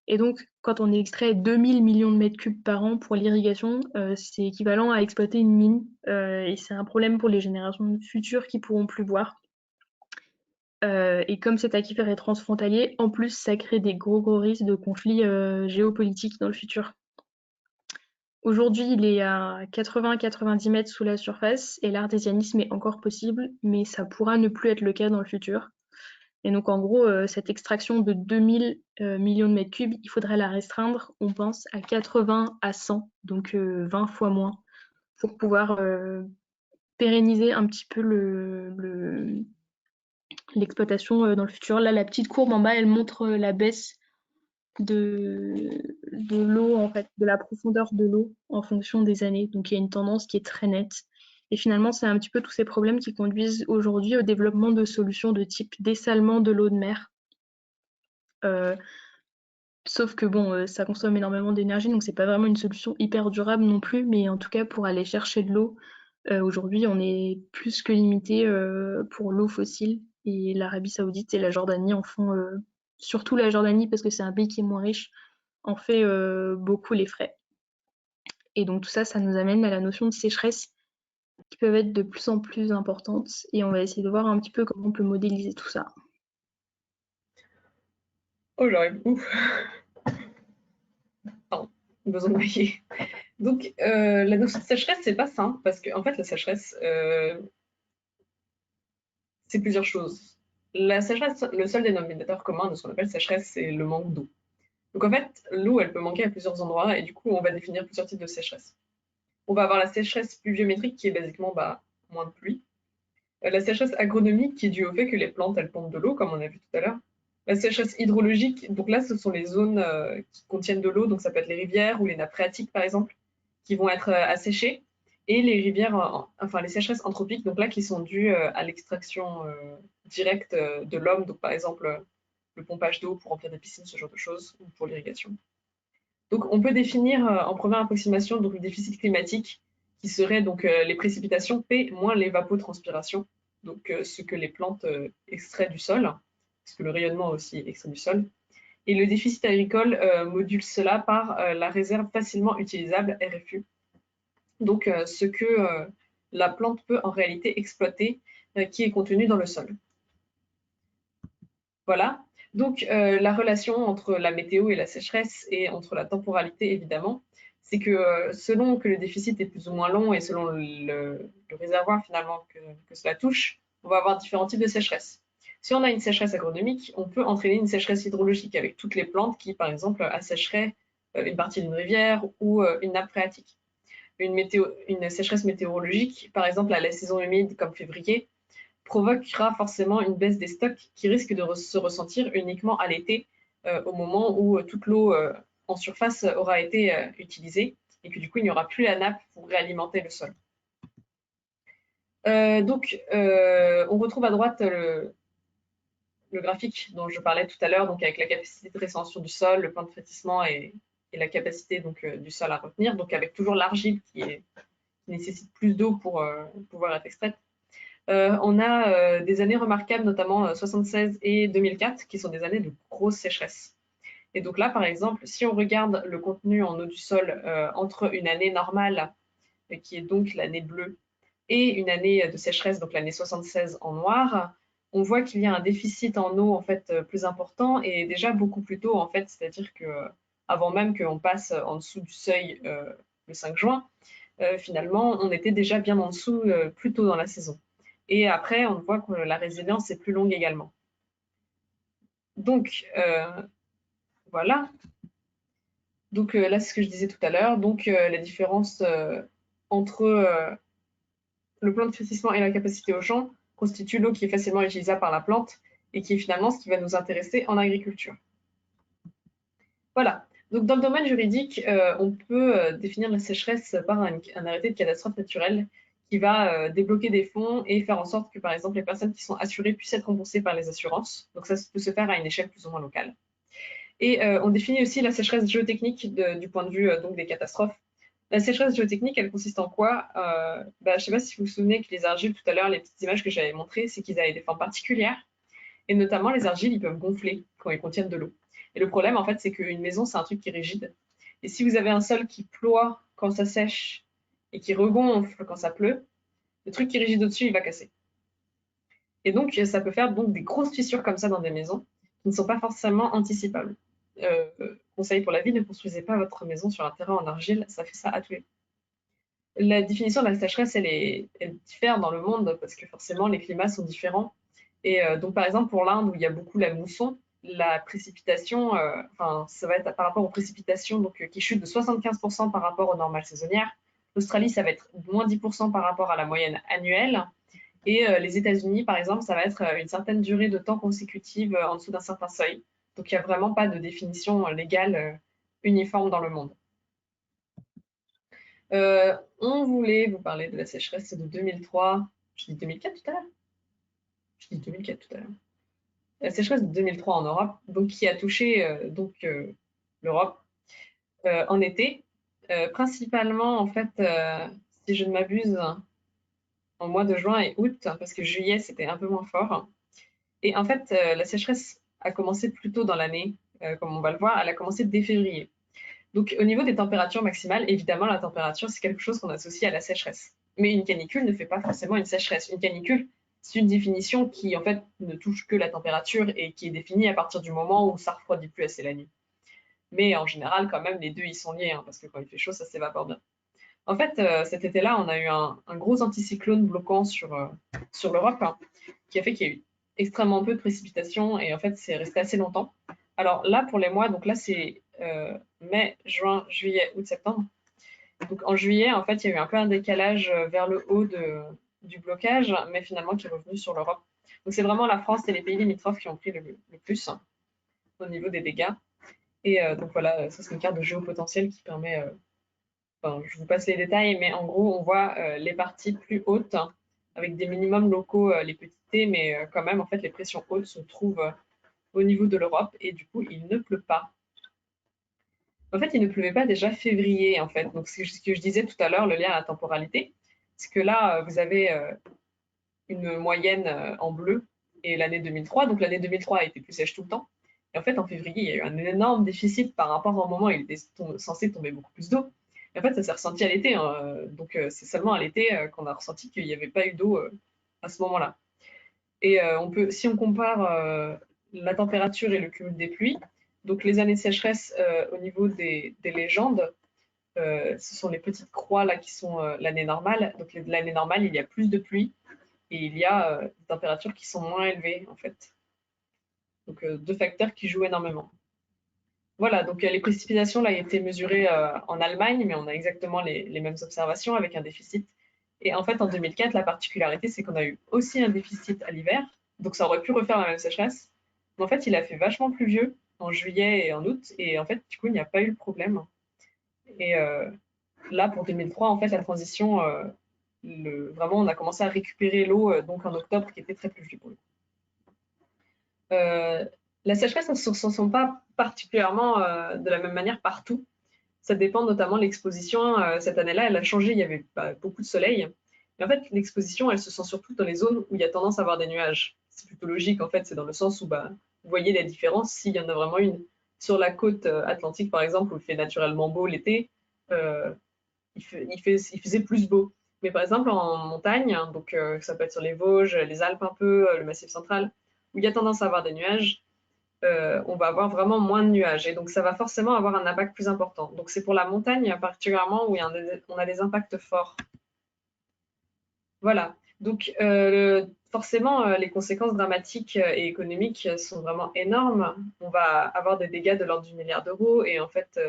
Et donc, quand on extrait 2000 millions de mètres cubes par an pour l'irrigation, c'est équivalent à exploiter une mine. Et c'est un problème pour les générations futures qui pourront plus boire. Et comme cet aquifère est transfrontalier, en plus, ça crée des gros risques de conflits géopolitiques dans le futur. Aujourd'hui, il est à 80-90 mètres sous la surface et l'artésianisme est encore possible, mais ça pourra ne plus être le cas dans le futur. Et donc, en gros, cette extraction de 2000 millions de mètres cubes, il faudrait la restreindre, on pense, à 80 à 100, donc 20 fois moins, pour pouvoir pérenniser un petit peu l'exploitation dans le futur. Là, la petite courbe en bas, elle montre la baisse de l'eau, en fait, de la profondeur de l'eau en fonction des années. Donc il y a une tendance qui est très nette. Et finalement, c'est un petit peu tous ces problèmes qui conduisent aujourd'hui au développement de solutions de type dessalement de l'eau de mer. Sauf que bon, ça consomme énormément d'énergie, donc c'est pas vraiment une solution hyper durable non plus, mais en tout cas pour aller chercher de l'eau, aujourd'hui on est plus que limité pour l'eau fossile et l'Arabie Saoudite et la Jordanie en font, surtout la Jordanie parce que c'est un pays qui est moins riche, en fait beaucoup les frais. Et donc tout ça, ça nous amène à la notion de sécheresse qui peuvent être de plus en plus importantes et on va essayer de voir un petit peu comment on peut modéliser tout ça. Oh, j'arrive. Ouf. Pardon, besoin de bailler. Donc, la notion de sécheresse, c'est pas simple parce que, en fait, la sécheresse, c'est plusieurs choses. La sécheresse, le seul dénominateur commun de ce qu'on appelle sécheresse, c'est le manque d'eau. Donc, en fait, l'eau, elle peut manquer à plusieurs endroits et du coup, on va définir plusieurs types de sécheresse. On va avoir la sécheresse pluviométrique qui est basiquement moins de pluie. La sécheresse agronomique qui est due au fait que les plantes, elles pompent de l'eau, comme on a vu tout à l'heure. La sécheresse hydrologique, donc là, ce sont les zones qui contiennent de l'eau, donc ça peut être les rivières ou les nappes phréatiques, par exemple, qui vont être asséchées. Et les rivières, enfin les sécheresses anthropiques, donc là, qui sont dues à l'extraction directe de l'homme, donc par exemple le pompage d'eau pour remplir des piscines, ce genre de choses, ou pour l'irrigation. Donc on peut définir en première approximation donc, le déficit climatique, qui serait donc les précipitations P moins l'évapotranspiration, donc ce que les plantes extraient du sol, parce que le rayonnement aussi est extrait du sol. Et le déficit agricole module cela par la réserve facilement utilisable, RFU, donc ce que la plante peut en réalité exploiter, qui est contenu dans le sol. Voilà. Donc la relation entre la météo et la sécheresse et entre la temporalité, évidemment, c'est que selon que le déficit est plus ou moins long et selon le réservoir finalement que cela touche, on va avoir différents types de sécheresse. Si on a une sécheresse agronomique, on peut entraîner une sécheresse hydrologique avec toutes les plantes qui, par exemple, assécheraient une partie d'une rivière ou une nappe phréatique. Une sécheresse météorologique, par exemple à la saison humide comme février, provoquera forcément une baisse des stocks qui risque de se ressentir uniquement à l'été, au moment où toute l'eau en surface aura été utilisée et que du coup il n'y aura plus la nappe pour réalimenter le sol. Donc on retrouve à droite le graphique dont je parlais tout à l'heure, donc avec la capacité de rétention du sol, le point de frétissement et la capacité donc, du sol à retenir, donc avec toujours l'argile qui nécessite plus d'eau pour pouvoir être extraite. On a des années remarquables, notamment 76 et 2004, qui sont des années de grosse sécheresse. Et donc là, par exemple, si on regarde le contenu en eau du sol entre une année normale, qui est donc l'année bleue, et une année de sécheresse, donc l'année 76 en noir, on voit qu'il y a un déficit en eau en fait plus important et déjà beaucoup plus tôt en fait, c'est-à-dire que avant même qu'on passe en dessous du seuil le 5 juin, finalement, on était déjà bien en dessous plus tôt dans la saison. Et après, on voit que la résilience est plus longue également. Donc, voilà. Donc là, c'est ce que je disais tout à l'heure. Donc, la différence entre le plan de rétrécissement et la capacité au champ constitue l'eau qui est facilement utilisable par la plante et qui est finalement ce qui va nous intéresser en agriculture. Voilà. Donc, dans le domaine juridique, on peut définir la sécheresse par un arrêté de catastrophe naturelle qui va débloquer des fonds et faire en sorte que, par exemple, les personnes qui sont assurées puissent être remboursées par les assurances. Donc, ça peut se faire à une échelle plus ou moins locale. Et on définit aussi la sécheresse géotechnique du point de vue donc des catastrophes. La sécheresse géotechnique, elle consiste en quoi? Je ne sais pas si vous vous souvenez que les argiles, tout à l'heure, les petites images que j'avais montrées, c'est qu'ils avaient des formes particulières. Et notamment, les argiles, ils peuvent gonfler quand ils contiennent de l'eau. Et le problème, en fait, c'est qu'une maison, c'est un truc qui est rigide. Et si vous avez un sol qui ploie quand ça sèche et qui regonfle quand ça pleut, le truc qui est rigide au-dessus, il va casser. Et donc, ça peut faire donc des grosses fissures comme ça dans des maisons qui ne sont pas forcément anticipables. Conseil pour la vie, ne construisez pas votre maison sur un terrain en argile, ça fait ça à tous les coups. La définition de la sécheresse, elle diffère dans le monde parce que forcément les climats sont différents. Et donc par exemple pour l'Inde où il y a beaucoup la mousson, la précipitation, ça va être par rapport aux précipitations qui chutent de 75% par rapport aux normales saisonnières. L'Australie, ça va être moins 10% par rapport à la moyenne annuelle. Et les États-Unis, par exemple, ça va être une certaine durée de temps consécutive en dessous d'un certain seuil. Donc il n'y a vraiment pas de définition légale uniforme dans le monde. On voulait vous parler de la sécheresse de 2003. Je dis 2004 tout à l'heure? Je dis 2004 tout à l'heure. La sécheresse de 2003 en Europe, donc qui a touché l'Europe en été, principalement en fait, si je ne m'abuse, en mois de juin et août, parce que juillet c'était un peu moins fort. Et en fait, la sécheresse a commencé plus tôt dans l'année, comme on va le voir, elle a commencé dès février. Donc au niveau des températures maximales, évidemment la température c'est quelque chose qu'on associe à la sécheresse. Mais une canicule ne fait pas forcément une sécheresse. Une canicule, c'est une définition qui en fait ne touche que la température et qui est définie à partir du moment où ça refroidit plus assez la nuit. Mais en général, quand même, les deux ils sont liés, hein, parce que quand il fait chaud, ça s'évapore bien. En fait, cet été-là, on a eu un gros anticyclone bloquant sur l'Europe, hein, qui a fait qu'il y a eu extrêmement peu de précipitations et en fait, c'est resté assez longtemps. Alors là, pour les mois, donc là, c'est mai, juin, juillet, août, septembre. Donc en juillet, en fait, il y a eu un peu un décalage vers le haut du blocage, mais finalement qui est revenu sur l'Europe. Donc c'est vraiment la France et les pays limitrophes qui ont pris le plus au niveau des dégâts. Et donc voilà, ça c'est une carte de géopotentiel qui permet je vous passe les détails, mais en gros, on voit les parties plus hautes avec des minimums locaux, les petits T, mais quand même, en fait, les pressions hautes se trouvent au niveau de l'Europe et du coup, il ne pleut pas. En fait, il ne pleuvait pas déjà février, en fait. Donc, ce que je disais tout à l'heure, le lien à la temporalité, c'est que là, vous avez une moyenne en bleu et l'année 2003. Donc, l'année 2003 a été plus sèche tout le temps. Et en fait, en février, il y a eu un énorme déficit par rapport au moment où il était censé tomber beaucoup plus d'eau. Et en fait, ça s'est ressenti à l'été, hein. Donc, c'est seulement à l'été qu'on a ressenti qu'il n'y avait pas eu d'eau à ce moment-là. Et si on compare la température et le cumul des pluies, donc les années de sécheresse au niveau des légendes, ce sont les petites croix là qui sont l'année normale. Donc l'année normale, il y a plus de pluie et il y a des températures qui sont moins élevées en fait. Donc deux facteurs qui jouent énormément. Voilà, donc les précipitations là, ont été mesurées en Allemagne, mais on a exactement les mêmes observations avec un déficit. Et en fait, en 2004, la particularité, c'est qu'on a eu aussi un déficit à l'hiver, donc ça aurait pu refaire la même sécheresse. Mais en fait, il a fait vachement pluvieux en juillet et en août, et en fait, du coup, il n'y a pas eu le problème. Et là, pour 2003, en fait, la transition, vraiment, on a commencé à récupérer l'eau donc en octobre, qui était très pluvieux pour le coup. La sécheresse ne se ressent pas particulièrement de la même manière partout. Ça dépend notamment de l'exposition. Cette année-là, elle a changé, il y avait beaucoup de soleil. Mais en fait, l'exposition, elle se sent surtout dans les zones où il y a tendance à avoir des nuages. C'est plutôt logique, en fait, c'est dans le sens où vous voyez la différence s'il y en a vraiment une. Sur la côte atlantique, par exemple, où il fait naturellement beau l'été, il faisait plus beau. Mais par exemple, en montagne, hein, donc ça peut être sur les Vosges, les Alpes un peu, le Massif central, où il y a tendance à avoir des nuages, on va avoir vraiment moins de nuages. Et donc, ça va forcément avoir un impact plus important. Donc, c'est pour la montagne particulièrement où on a des impacts forts. Voilà. Donc, forcément, les conséquences dramatiques et économiques sont vraiment énormes. On va avoir des dégâts de l'ordre du milliard d'euros et en fait,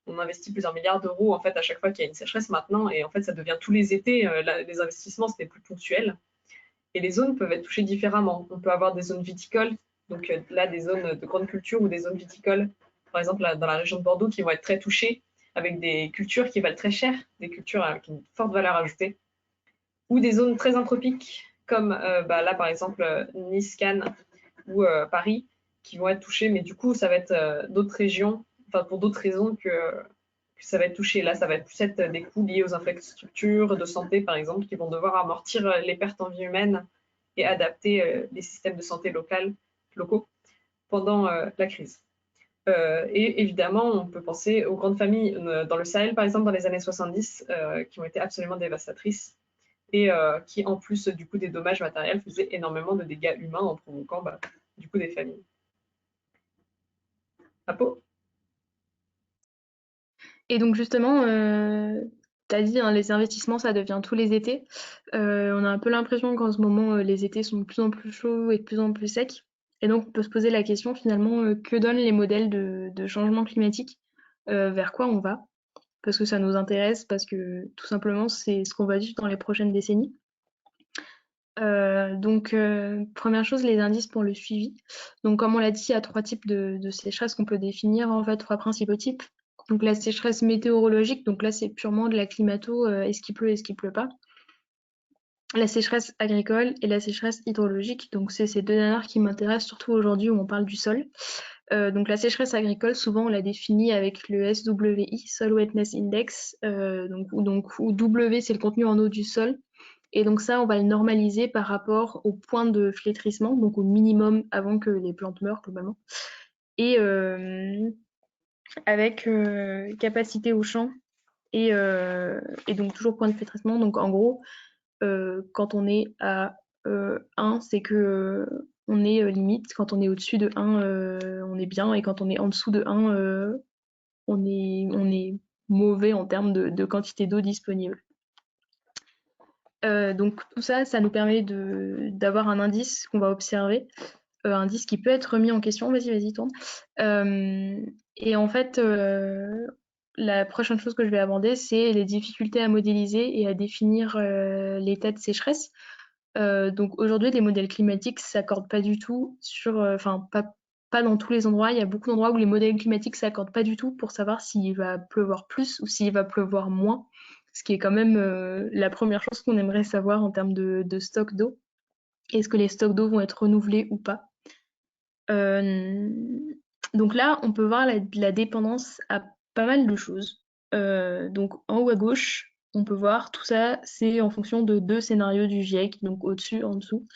on investit plusieurs milliards d'euros en fait à chaque fois qu'il y a une sécheresse maintenant et en fait, ça devient tous les étés. Les investissements, c'était plus ponctuel et les zones peuvent être touchées différemment. On peut avoir des zones viticoles, donc là, des zones de grande culture ou des zones viticoles, par exemple là, dans la région de Bordeaux, qui vont être très touchées avec des cultures qui valent très cher, des cultures avec une forte valeur ajoutée ou des zones très anthropiques, comme là par exemple Nice, Cannes ou Paris, qui vont être touchées, mais du coup ça va être d'autres régions, enfin pour d'autres raisons que ça va être touché. Là, ça va être plus être des coûts liés aux infrastructures de santé, par exemple, qui vont devoir amortir les pertes en vie humaine et adapter les systèmes de santé locaux pendant la crise. Et évidemment, on peut penser aux grandes familles dans le Sahel, par exemple, dans les années 70, qui ont été absolument dévastatrices et qui, en plus du coup des dommages matériels, faisaient énormément de dégâts humains en provoquant du coup des familles. Apo? Et donc justement, tu as dit, hein, les investissements, ça devient tous les étés. On a un peu l'impression qu'en ce moment, les étés sont de plus en plus chauds et de plus en plus secs. Et donc on peut se poser la question finalement, que donnent les modèles de changement climatique? Vers quoi on va? Parce que ça nous intéresse, parce que tout simplement, c'est ce qu'on va vivre dans les prochaines décennies. Première chose, les indices pour le suivi. Donc comme on l'a dit, il y a 3 types de sécheresse qu'on peut définir, en fait, 3 principaux types. Donc la sécheresse météorologique, donc là c'est purement de la climato, est-ce qu'il pleut, est-ce qu'il pleut pas. La sécheresse agricole et la sécheresse hydrologique, donc c'est ces 2 dernières qui m'intéressent surtout aujourd'hui où on parle du sol. Donc la sécheresse agricole, souvent on la définit avec le SWI, Soil Wetness Index, où W c'est le contenu en eau du sol. Et donc ça, on va le normaliser par rapport au point de flétrissement, donc au minimum avant que les plantes meurent globalement. Et avec capacité au champ et donc toujours point de flétrissement. Donc en gros, quand on est à 1, c'est que on est limite. Quand on est au-dessus de 1, on est bien. Et quand on est en dessous de 1, on est mauvais en termes de quantité d'eau disponible. Donc tout ça, ça nous permet d'avoir un indice qu'on va observer, indice qui peut être remis en question. Vas-y, tourne. Et en fait, la prochaine chose que je vais aborder, c'est les difficultés à modéliser et à définir l'état de sécheresse. Donc aujourd'hui, les modèles climatiques s'accordent pas du tout sur, enfin pas dans tous les endroits. Il y a beaucoup d'endroits où les modèles climatiques s'accordent pas du tout pour savoir s'il va pleuvoir plus ou s'il va pleuvoir moins. Ce qui est quand même la première chose qu'on aimerait savoir en termes de stock d'eau. Est-ce que les stocks d'eau vont être renouvelés ou pas? Donc là, on peut voir la dépendance à pas mal de choses. Donc en haut à gauche, on peut voir tout ça, c'est en fonction de 2 scénarios du GIEC, donc au-dessus, en dessous.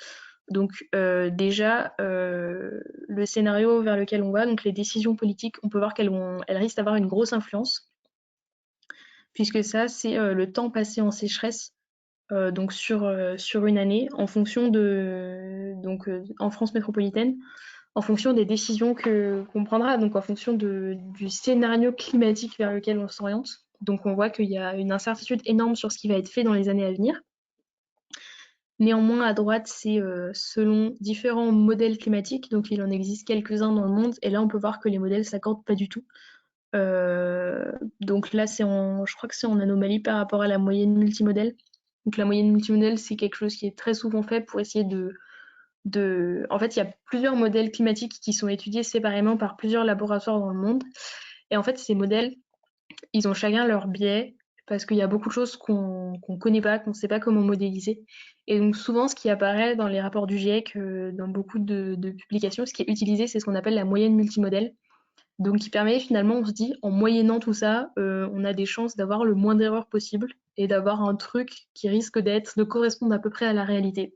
Donc déjà, le scénario vers lequel on va, donc les décisions politiques, on peut voir qu'elles risquent d'avoir une grosse influence, puisque ça, c'est le temps passé en sécheresse, donc sur une année, en fonction en France métropolitaine, en fonction des décisions qu'on prendra, donc en fonction du scénario climatique vers lequel on s'oriente. Donc on voit qu'il y a une incertitude énorme sur ce qui va être fait dans les années à venir. Néanmoins, à droite, c'est selon différents modèles climatiques, donc il en existe quelques-uns dans le monde, et là on peut voir que les modèles s'accordent pas du tout. Donc là, je crois que c'est en anomalie par rapport à la moyenne multimodèle. Donc la moyenne multimodèle, c'est quelque chose qui est très souvent fait pour essayer En fait, il y a plusieurs modèles climatiques qui sont étudiés séparément par plusieurs laboratoires dans le monde. Et en fait, ces modèles, ils ont chacun leur biais parce qu'il y a beaucoup de choses qu'on connaît pas, qu'on ne sait pas comment modéliser. Et donc souvent, ce qui apparaît dans les rapports du GIEC, dans beaucoup de publications, ce qui est utilisé, c'est ce qu'on appelle la moyenne multimodèle. Donc qui permet finalement, on se dit, en moyennant tout ça, on a des chances d'avoir le moins d'erreurs possible et d'avoir un truc qui risque de correspondre à peu près à la réalité.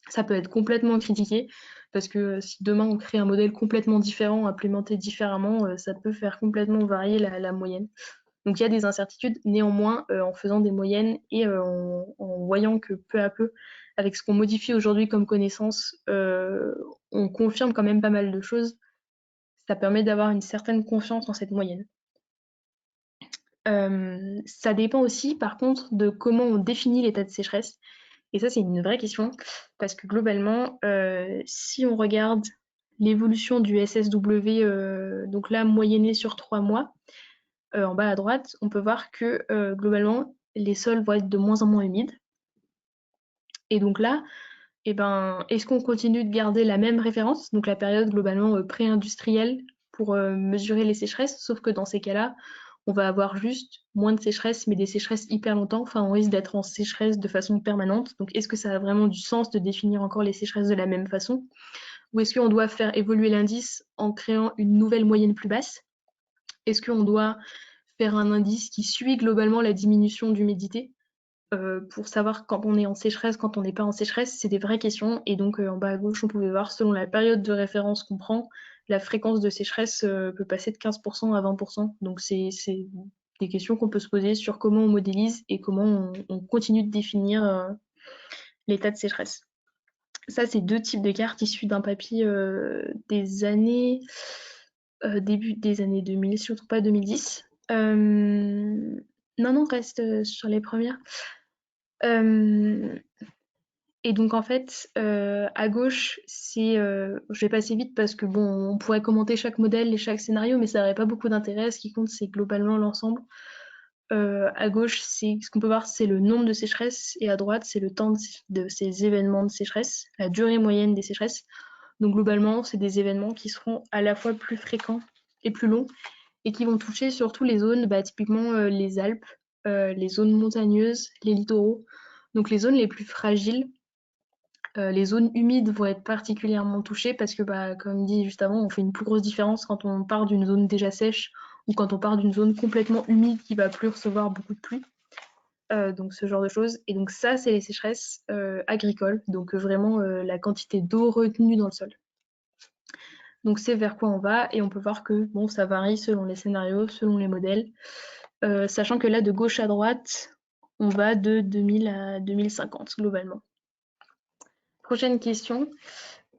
Ça peut être complètement critiqué parce que si demain on crée un modèle complètement différent, implémenté différemment, ça peut faire complètement varier la moyenne. Donc il y a des incertitudes, néanmoins, en faisant des moyennes et en voyant que peu à peu, avec ce qu'on modifie aujourd'hui comme connaissance, on confirme quand même pas mal de choses. Ça permet d'avoir une certaine confiance en cette moyenne. Ça dépend aussi, par contre, de comment on définit l'état de sécheresse. Et ça, c'est une vraie question, parce que globalement, si on regarde l'évolution du SSW, donc là, moyenné sur 3 mois, en bas à droite, on peut voir que globalement, les sols vont être de moins en moins humides. Et donc là, eh ben, est-ce qu'on continue de garder la même référence, donc la période globalement pré-industrielle, pour mesurer les sécheresses, sauf que dans ces cas-là, on va avoir juste moins de sécheresse, mais des sécheresses hyper longtemps. Enfin, on risque d'être en sécheresse de façon permanente. Donc, est-ce que ça a vraiment du sens de définir encore les sécheresses de la même façon? Ou est-ce qu'on doit faire évoluer l'indice en créant une nouvelle moyenne plus basse? Est-ce qu'on doit faire un indice qui suit globalement la diminution d'humidité pour savoir quand on est en sécheresse, quand on n'est pas en sécheresse? C'est des vraies questions. Et donc, en bas à gauche, on pouvait voir, selon la période de référence qu'on prend, la fréquence de sécheresse peut passer de 15% à 20%. Donc, c'est des questions qu'on peut se poser sur comment on modélise et comment on continue de définir l'état de sécheresse. Ça, c'est 2 types de cartes issues d'un papier des années début des années 2000, si je ne me trompe pas, 2010. Non, reste sur les premières. Et donc en fait, à gauche, je vais passer vite parce que bon, on pourrait commenter chaque modèle et chaque scénario, mais ça n'aurait pas beaucoup d'intérêt. Ce qui compte, c'est globalement l'ensemble. À gauche, ce qu'on peut voir, c'est le nombre de sécheresses, et à droite, c'est le temps de ces événements de sécheresse, la durée moyenne des sécheresses. Donc globalement, c'est des événements qui seront à la fois plus fréquents et plus longs, et qui vont toucher surtout les zones, typiquement les Alpes, les zones montagneuses, les littoraux. Donc les zones les plus fragiles, les zones humides vont être particulièrement touchées parce que, comme dit juste avant, on fait une plus grosse différence quand on part d'une zone déjà sèche ou quand on part d'une zone complètement humide qui va plus recevoir beaucoup de pluie. Donc ce genre de choses. Et donc ça, c'est les sécheresses agricoles, donc vraiment la quantité d'eau retenue dans le sol. Donc c'est vers quoi on va, et on peut voir que bon, ça varie selon les scénarios, selon les modèles, sachant que là, de gauche à droite, on va de 2000 à 2050 globalement. Prochaine question.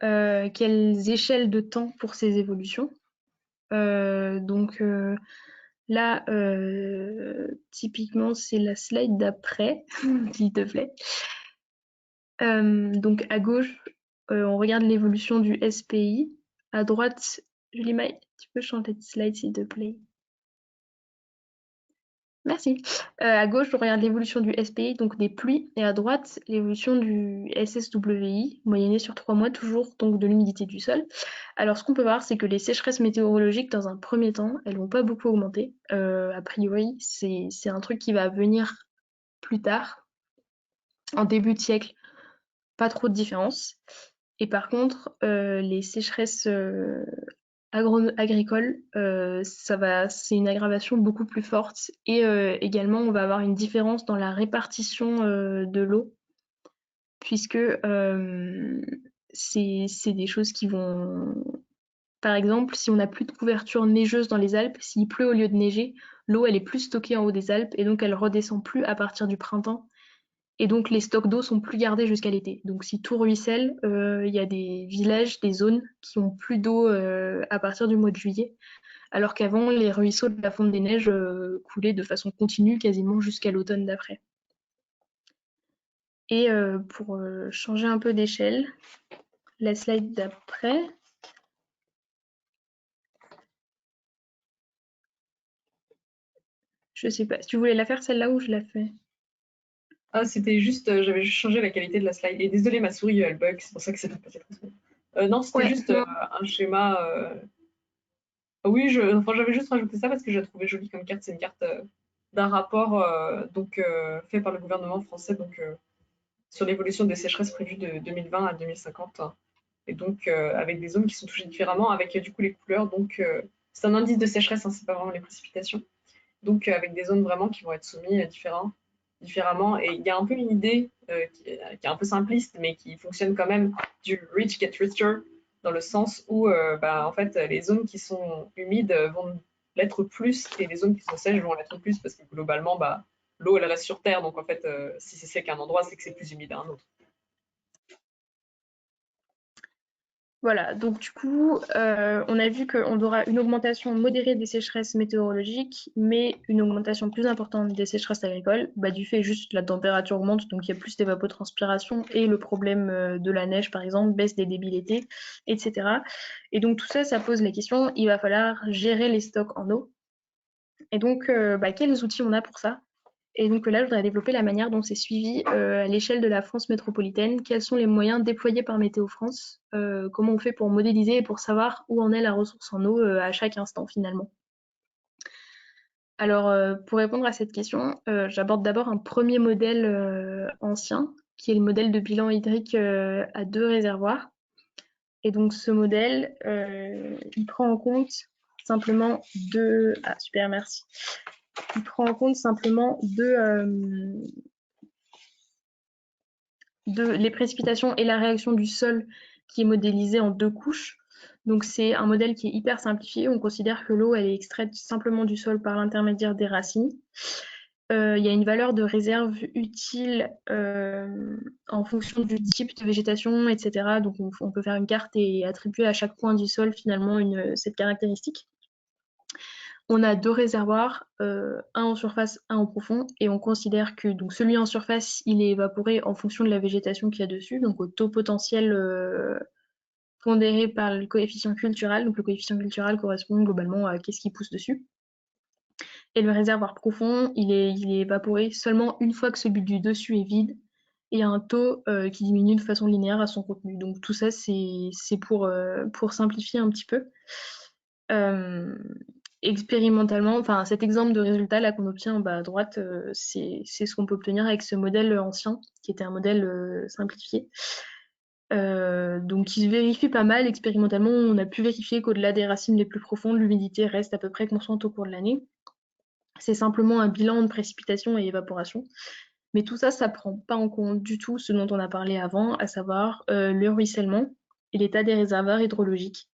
Quelles échelles de temps pour ces évolutions? Donc là, typiquement, c'est la slide d'après, s'il te plaît. Donc à gauche, on regarde l'évolution du SPI. À droite, Julie Maï, tu peux changer de slide, s'il te plaît? Merci. À gauche, on regarde l'évolution du SPI, donc des pluies, et à droite, l'évolution du SSWI, moyennée sur 3 mois, toujours donc de l'humidité du sol. Alors, ce qu'on peut voir, c'est que les sécheresses météorologiques, dans un premier temps, elles vont pas beaucoup augmenter. A priori, c'est un truc qui va venir plus tard, en début de siècle, pas trop de différence. Et par contre, les sécheresses agricole, c'est une aggravation beaucoup plus forte, et également on va avoir une différence dans la répartition de l'eau, puisque c'est des choses qui vont... Par exemple, si on n'a plus de couverture neigeuse dans les Alpes, s'il pleut au lieu de neiger, l'eau elle est plus stockée en haut des Alpes, et donc elle redescend plus à partir du printemps. Et donc les stocks d'eau sont plus gardés jusqu'à l'été. Donc si tout ruisselle, il y a des villages, des zones qui ont plus d'eau à partir du mois de juillet, alors qu'avant, les ruisseaux de la fonte des neiges coulaient de façon continue quasiment jusqu'à l'automne d'après. Et pour changer un peu d'échelle, la slide d'après. Je sais pas, si tu voulais la faire celle-là ou je la fais? Ah, c'était juste, j'avais juste changé la qualité de la slide. Et désolé, ma souris, elle bug, c'est pour ça que c'est pas passé très bien. Non, c'était Ouais, juste non. un schéma. Oui, enfin, j'avais juste rajouté ça parce que je la trouvais jolie comme carte. C'est une carte d'un rapport fait par le gouvernement français sur l'évolution des sécheresses prévues de 2020 à 2050. Et donc, avec des zones qui sont touchées différemment, avec du coup les couleurs. Donc, c'est un indice de sécheresse, hein, c'est pas vraiment les précipitations. Donc, avec des zones vraiment qui vont être soumises différemment. Et il y a un peu une idée qui est un peu simpliste, mais qui fonctionne quand même, du rich get richer, dans le sens où, en fait, les zones qui sont humides vont l'être plus, et les zones qui sont sèches vont l'être plus, parce que globalement, l'eau, elle reste sur Terre. Donc, en fait, si c'est sec à un endroit, c'est que c'est plus humide à un autre. Voilà, donc du coup, on a vu qu'on aura une augmentation modérée des sécheresses météorologiques, mais une augmentation plus importante des sécheresses agricoles, du fait juste la température augmente, donc il y a plus d'évapotranspiration et le problème de la neige, par exemple, baisse des débits l'été, etc. Et donc tout ça, ça pose la question, il va falloir gérer les stocks en eau. Et donc, quels outils on a pour ça? Et donc là, je voudrais développer la manière dont c'est suivi à l'échelle de la France métropolitaine. Quels sont les moyens déployés par Météo France? Comment on fait pour modéliser et pour savoir où en est la ressource en eau à chaque instant finalement? Alors, pour répondre à cette question, j'aborde d'abord un premier modèle ancien, qui est le modèle de bilan hydrique à 2 réservoirs. Et donc ce modèle, il prend en compte simplement deux... Ah super, merci. Il prend en compte simplement les précipitations et la réaction du sol qui est modélisée en 2 couches. Donc c'est un modèle qui est hyper simplifié. On considère que l'eau elle est extraite simplement du sol par l'intermédiaire des racines. Il y a une valeur de réserve utile en fonction du type de végétation, etc. Donc on peut faire une carte et attribuer à chaque point du sol finalement cette caractéristique. On a 2 réservoirs, un en surface, un en profond, et on considère que donc celui en surface, il est évaporé en fonction de la végétation qu'il y a dessus, donc au taux potentiel pondéré par le coefficient cultural. Donc le coefficient cultural correspond globalement à qu'est-ce qui pousse dessus. Et le réservoir profond, il est évaporé seulement une fois que celui du dessus est vide, et à un taux qui diminue de façon linéaire à son contenu. Donc tout ça, c'est pour simplifier un petit peu. Expérimentalement, enfin cet exemple de résultat là qu'on obtient en bas à droite, c'est ce qu'on peut obtenir avec ce modèle ancien, qui était un modèle simplifié. Donc qui se vérifie pas mal expérimentalement. On a pu vérifier qu'au-delà des racines les plus profondes, l'humidité reste à peu près constante au cours de l'année. C'est simplement un bilan de précipitation et évaporation. Mais tout ça, ça prend pas en compte du tout ce dont on a parlé avant, à savoir le ruissellement et l'état des réservoirs hydrologiques.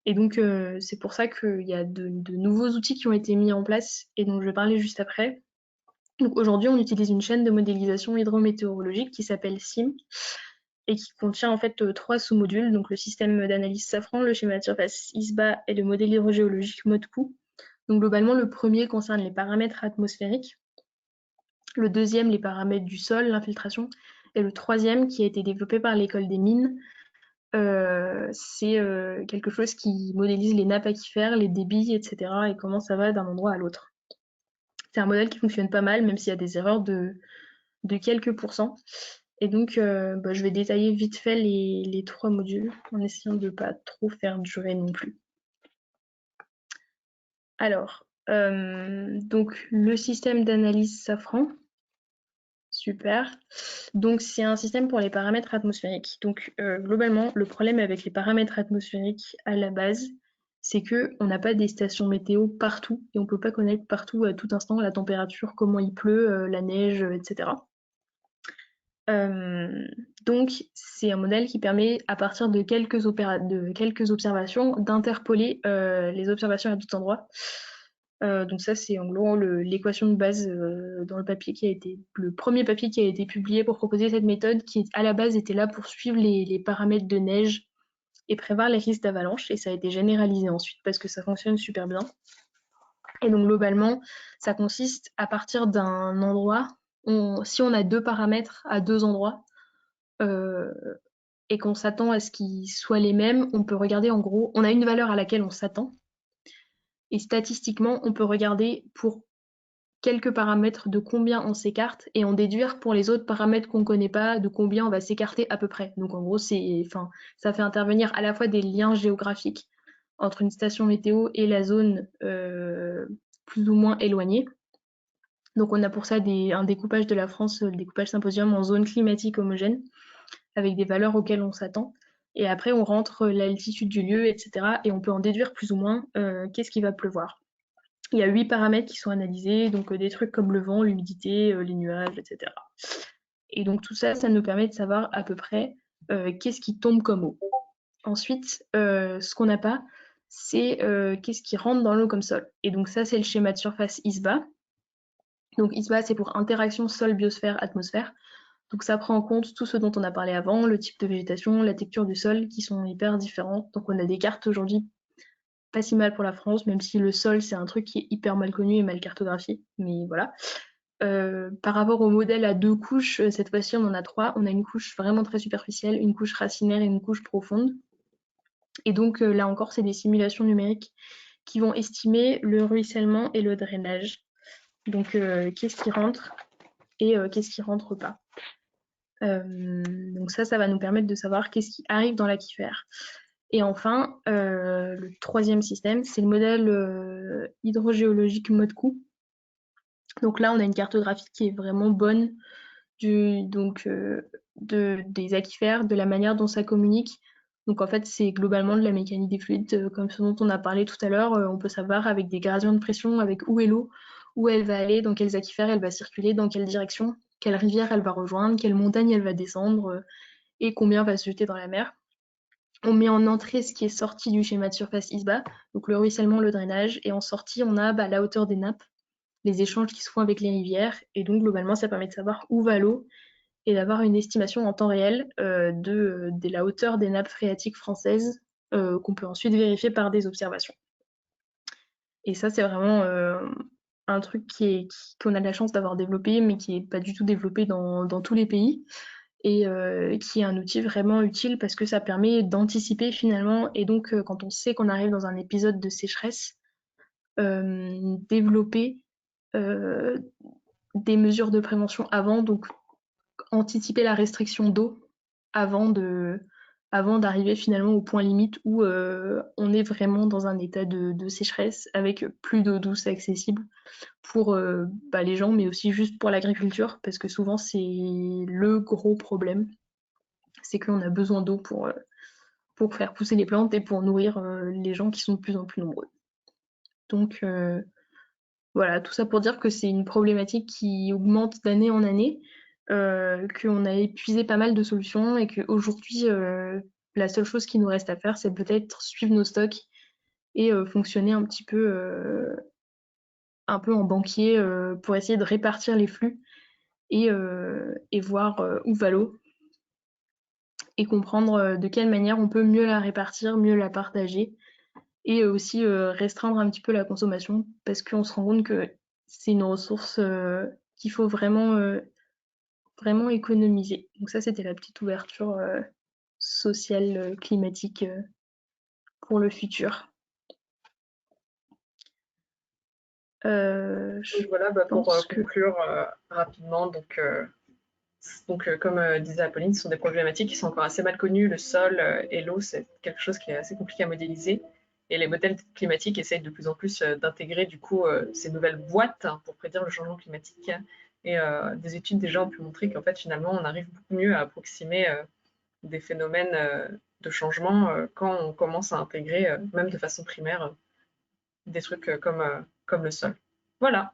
Et donc, c'est pour ça qu'il y a de nouveaux outils qui ont été mis en place et dont je vais parler juste après. Donc aujourd'hui, on utilise une chaîne de modélisation hydrométéorologique qui s'appelle SIM et qui contient en fait 3 sous-modules, donc le système d'analyse Safran, le schéma de surface ISBA et le modèle hydrogéologique MODCOO. Donc globalement, le premier concerne les paramètres atmosphériques, le deuxième les paramètres du sol, l'infiltration, et le troisième qui a été développé par l'école des mines, c'est quelque chose qui modélise les nappes aquifères, les débits, etc. et comment ça va d'un endroit à l'autre. C'est un modèle qui fonctionne pas mal, même s'il y a des erreurs de quelques pourcents. Et donc, je vais détailler vite fait les 3 modules, en essayant de ne pas trop faire durer non plus. Alors, donc le système d'analyse Safran, super. Donc c'est un système pour les paramètres atmosphériques. Donc globalement, le problème avec les paramètres atmosphériques à la base, c'est qu'on n'a pas des stations météo partout et on ne peut pas connaître partout à tout instant la température, comment il pleut, la neige, etc. Donc c'est un modèle qui permet, à partir de quelques observations, d'interpoler les observations à tout endroit. Donc ça, c'est en gros l'équation de base dans le premier papier qui a été publié pour proposer cette méthode, qui à la base était là pour suivre les paramètres de neige et prévoir les risques d'avalanche. Et ça a été généralisé ensuite parce que ça fonctionne super bien. Et donc globalement, ça consiste à partir d'un endroit, si on a 2 paramètres à 2 endroits, et qu'on s'attend à ce qu'ils soient les mêmes, on peut regarder en gros, on a une valeur à laquelle on s'attend, et statistiquement, on peut regarder pour quelques paramètres de combien on s'écarte et en déduire pour les autres paramètres qu'on ne connaît pas de combien on va s'écarter à peu près. Donc en gros, ça fait intervenir à la fois des liens géographiques entre une station météo et la zone plus ou moins éloignée. Donc on a pour ça un découpage de la France, le découpage symposium en zones climatiques homogènes, avec des valeurs auxquelles on s'attend. Et après, on rentre l'altitude du lieu, etc. Et on peut en déduire plus ou moins qu'est-ce qui va pleuvoir. Il y a 8 paramètres qui sont analysés, donc des trucs comme le vent, l'humidité, les nuages, etc. Et donc tout ça, ça nous permet de savoir à peu près qu'est-ce qui tombe comme eau. Ensuite, ce qu'on n'a pas, c'est qu'est-ce qui rentre dans l'eau comme sol. Et donc ça, c'est le schéma de surface ISBA. Donc ISBA, c'est pour interaction sol-biosphère-atmosphère. Donc ça prend en compte tout ce dont on a parlé avant, le type de végétation, la texture du sol, qui sont hyper différentes. Donc on a des cartes aujourd'hui pas si mal pour la France, même si le sol c'est un truc qui est hyper mal connu et mal cartographié. Mais voilà. Par rapport au modèle à 2 couches, cette fois-ci on en a 3. On a une couche vraiment très superficielle, une couche racinaire et une couche profonde. Et donc là encore, c'est des simulations numériques qui vont estimer le ruissellement et le drainage. Donc qu'est-ce qui rentre et qu'est-ce qui rentre pas. Donc ça va nous permettre de savoir qu'est-ce qui arrive dans l'aquifère. Et enfin, le troisième système, c'est le modèle hydrogéologique mode-coup. Donc là, on a une cartographie qui est vraiment bonne des aquifères, de la manière dont ça communique. Donc en fait, c'est globalement de la mécanique des fluides, comme ce dont on a parlé tout à l'heure. On peut savoir avec des gradients de pression, avec où est l'eau, où elle va aller, dans quels aquifères elle va circuler, dans quelle direction, quelle rivière elle va rejoindre, quelle montagne elle va descendre, et combien va se jeter dans la mer. On met en entrée ce qui est sorti du schéma de surface ISBA, donc le ruissellement, le drainage, et en sortie, on a la hauteur des nappes, les échanges qui se font avec les rivières, et donc globalement, ça permet de savoir où va l'eau et d'avoir une estimation en temps réel de la hauteur des nappes phréatiques françaises qu'on peut ensuite vérifier par des observations. Et ça, c'est vraiment un truc qu'on a de la chance d'avoir développé, mais qui n'est pas du tout développé dans tous les pays, et qui est un outil vraiment utile parce que ça permet d'anticiper finalement, et donc quand on sait qu'on arrive dans un épisode de sécheresse, développer des mesures de prévention avant, donc anticiper la restriction d'eau avant d'arriver finalement au point limite où on est vraiment dans un état de sécheresse avec plus d'eau douce accessible pour les gens, mais aussi juste pour l'agriculture, parce que souvent c'est le gros problème, c'est qu'on a besoin d'eau pour faire pousser les plantes et pour nourrir les gens qui sont de plus en plus nombreux. Donc voilà, tout ça pour dire que c'est une problématique qui augmente d'année en année, qu'on a épuisé pas mal de solutions et qu'aujourd'hui, la seule chose qui nous reste à faire, c'est peut-être suivre nos stocks et fonctionner un peu en banquier pour essayer de répartir les flux et voir où va l'eau et comprendre de quelle manière on peut mieux la répartir, mieux la partager et aussi restreindre un petit peu la consommation parce qu'on se rend compte que c'est une ressource qu'il faut vraiment économiser. Donc ça, c'était la petite ouverture sociale, climatique pour le futur. Donc voilà, pour conclure rapidement, donc comme disait Apolline, ce sont des problématiques qui sont encore assez mal connues. Le sol et l'eau, c'est quelque chose qui est assez compliqué à modéliser. Et les modèles climatiques essayent de plus en plus d'intégrer du coup ces nouvelles boîtes pour prédire le changement climatique. Et des études déjà ont pu montrer qu'en fait finalement on arrive beaucoup mieux à approximer des phénomènes de changement quand on commence à intégrer, même de façon primaire, des trucs comme le sol. Voilà.